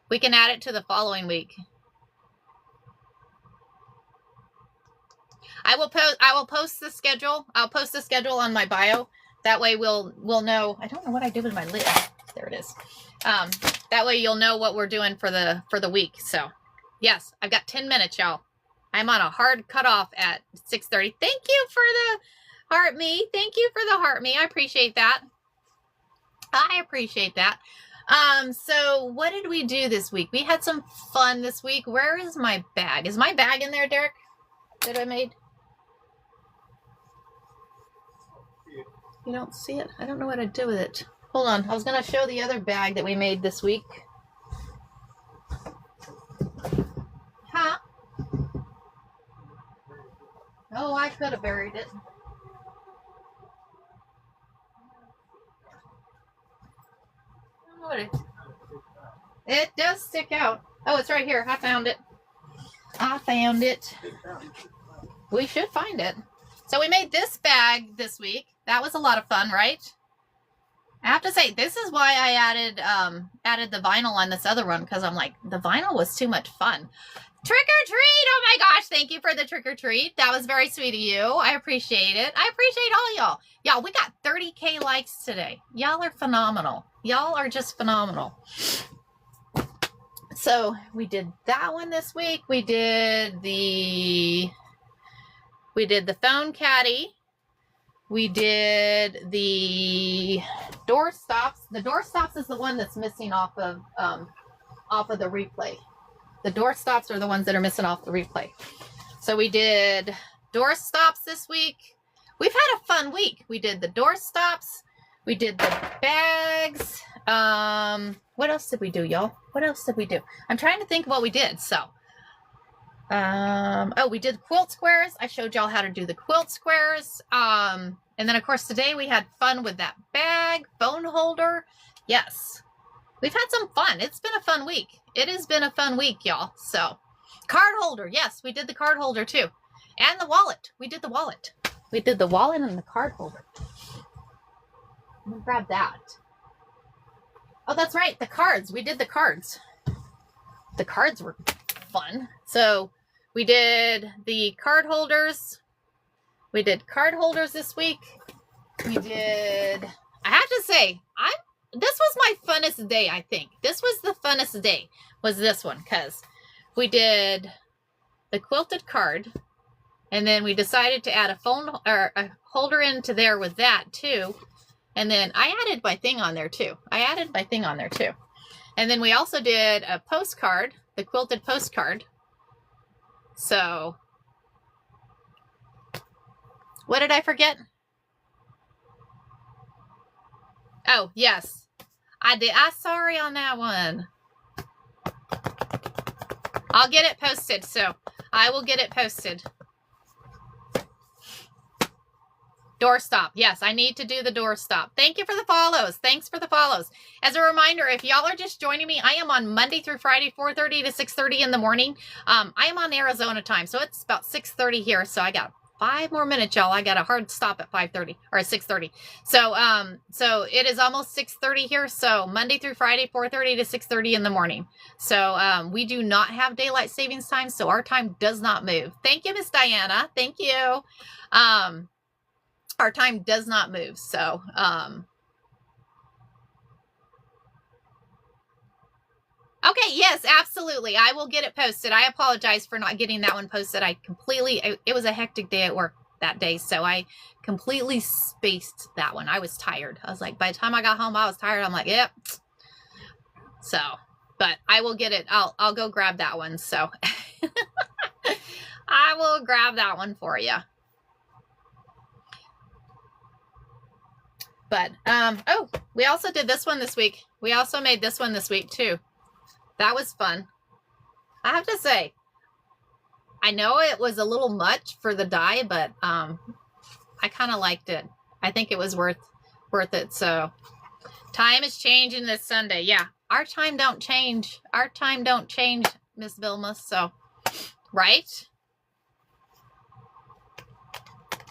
We can add it to the following week. I will post the schedule. I'll post the schedule on my bio. That way we'll know. I don't know what I did with my lid. There it is. That way you'll know what we're doing for the week. So, yes, I've got 10 minutes, y'all. I'm on a hard cutoff at 6:30. Thank you for the heart me. Thank you for the heart me. I appreciate that. I appreciate that. So what did we do this week? We had some fun this week. Where is my bag? Is my bag in there, Derek, that I made? You don't see it? I don't know what I'd do with it. Hold on. I was going to show the other bag that we made this week. Huh? Oh, I could have buried it. It does stick out. Oh, it's right here. I found it. I found it. We should find it. So we made this bag this week. That was a lot of fun, right? I have to say, this is why I added the vinyl on this other one, because I'm like, the vinyl was too much fun. Trick or treat! Oh my gosh, thank you for the trick or treat. That was very sweet of you. I appreciate it. I appreciate all y'all. Y'all, we got 30K likes today. Y'all are phenomenal. Y'all are just phenomenal. So we did that one this week. We did the phone caddy. We did the door stops. The door stops is the one that's missing off of the replay. The door stops are the ones that are missing off the replay. So we did door stops this week. We've had a fun week. We did the door stops. We did the bags. What else did we do, y'all? What else did we do? I'm trying to think of what we did. So, oh, we did quilt squares. I showed y'all how to do the quilt squares. And then of course today we had fun with that bag, phone holder. Yes. We've had some fun. It's been a fun week. It has been a fun week, y'all. So, card holder. Yes, we did the card holder too. And the wallet. We did the wallet. We did the wallet and the card holder. Let me grab that. Oh, that's right. The cards. We did the cards. The cards were fun. So, we did the card holders. We did card holders this week. We did... I have to say, this was my funnest day, I think. This was the funnest day, was this one, because we did the quilted card, and then we decided to add a phone or a holder into there with that too. And then I added my thing on there too. And then we also did a postcard, the quilted postcard. So, what did I forget? Oh, yes. I did. I'm sorry on that one. I'll get it posted, so I will get it posted. Doorstop. Yes, I need to do the doorstop. Thank you for the follows. Thanks for the follows. As a reminder, if y'all are just joining me, I am on Monday through Friday, 4:30 to 6:30 in the morning. I am on Arizona time, so it's about 6:30 here. So I got 5 more minutes, y'all. I got a hard stop at 5:30 or 6:30. So, so it is almost 6:30 here. So Monday through Friday, 4:30 to 6:30 in the morning. So, we do not have daylight savings time, so our time does not move. Thank you, Miss Diana. Thank you. Our time does not move. So, okay, yes, absolutely. I will get it posted. I apologize for not getting that one posted. It was a hectic day at work that day, so I completely spaced that one. I was tired. I was like, by the time I got home, I was tired. I'm like, yep. So, but I will get it. I'll go grab that one. So, I will grab that one for you. But, oh, we also did this one this week. We also made this one this week too. That was fun. I have to say, I know it was a little much for the die, but I kind of liked it. I think it was worth it. So, time is changing this Sunday. Yeah, our time don't change. Our time don't change, Miss Vilma. So, right?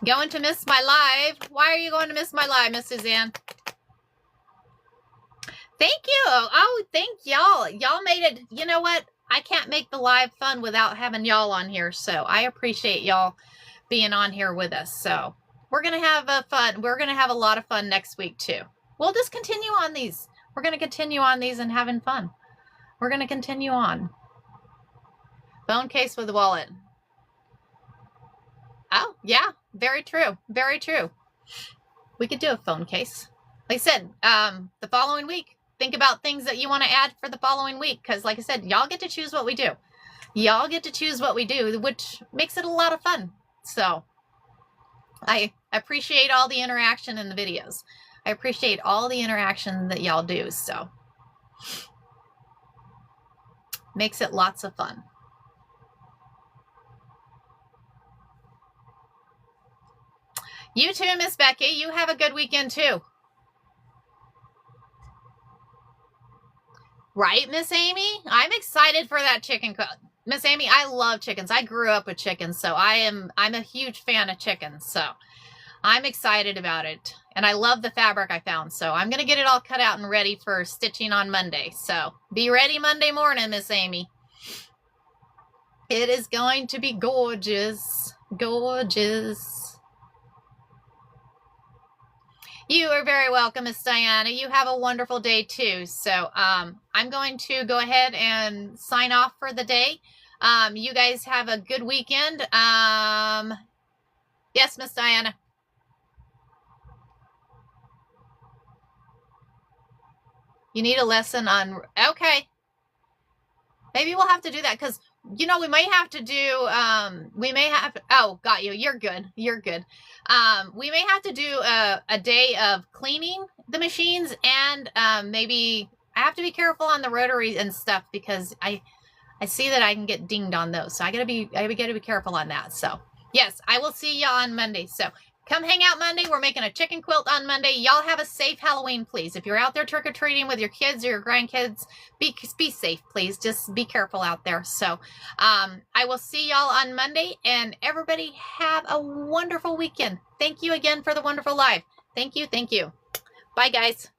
Going to miss my live. Why are you going to miss my live, Miss Suzanne? Thank you. Oh, thank y'all. Y'all made it. You know what? I can't make the live fun without having y'all on here. So I appreciate y'all being on here with us. So we're going to have fun. We're going to have a lot of fun next week too. We'll just continue on these. We're going to continue on these and having fun. We're going to continue on. Phone case with a wallet. Oh, yeah. Very true. Very true. We could do a phone case. Like I said, the following week, think about things that you want to add for the following week. Because like I said, y'all get to choose what we do. Y'all get to choose what we do, which makes it a lot of fun. So I I appreciate all the interaction in the videos. I appreciate all the interaction that y'all do, so makes it lots of fun. You too, Miss Becky. You have a good weekend too. Right, Miss Amy? I'm excited for that chicken cook. Miss Amy, I love chickens. I grew up with chickens, so I'm a huge fan of chickens. So I'm excited about it. And I love the fabric I found. So I'm going to get it all cut out and ready for stitching on Monday. So be ready Monday morning, Miss Amy. It is going to be gorgeous. Gorgeous. You are very welcome, Miss Diana. You have a wonderful day too. So I'm going to go ahead and sign off for the day. You guys have a good weekend. Yes, Miss Diana. You need a lesson on, okay. Maybe we'll have to do that because, you know, we might have to do, oh, got you. You're good. You're good. We may have to do a day of cleaning the machines and maybe I have to be careful on the rotary and stuff because I see that I can get dinged on those. So I gotta be careful on that. So yes, I will see y'all on Monday. So come hang out Monday. We're making a chicken quilt on Monday. Y'all have a safe Halloween, please. If you're out there trick-or-treating with your kids or your grandkids, be safe, please. Just be careful out there. So I will see y'all on Monday, and everybody have a wonderful weekend. Thank you again for the wonderful live. Thank you. Thank you. Bye, guys.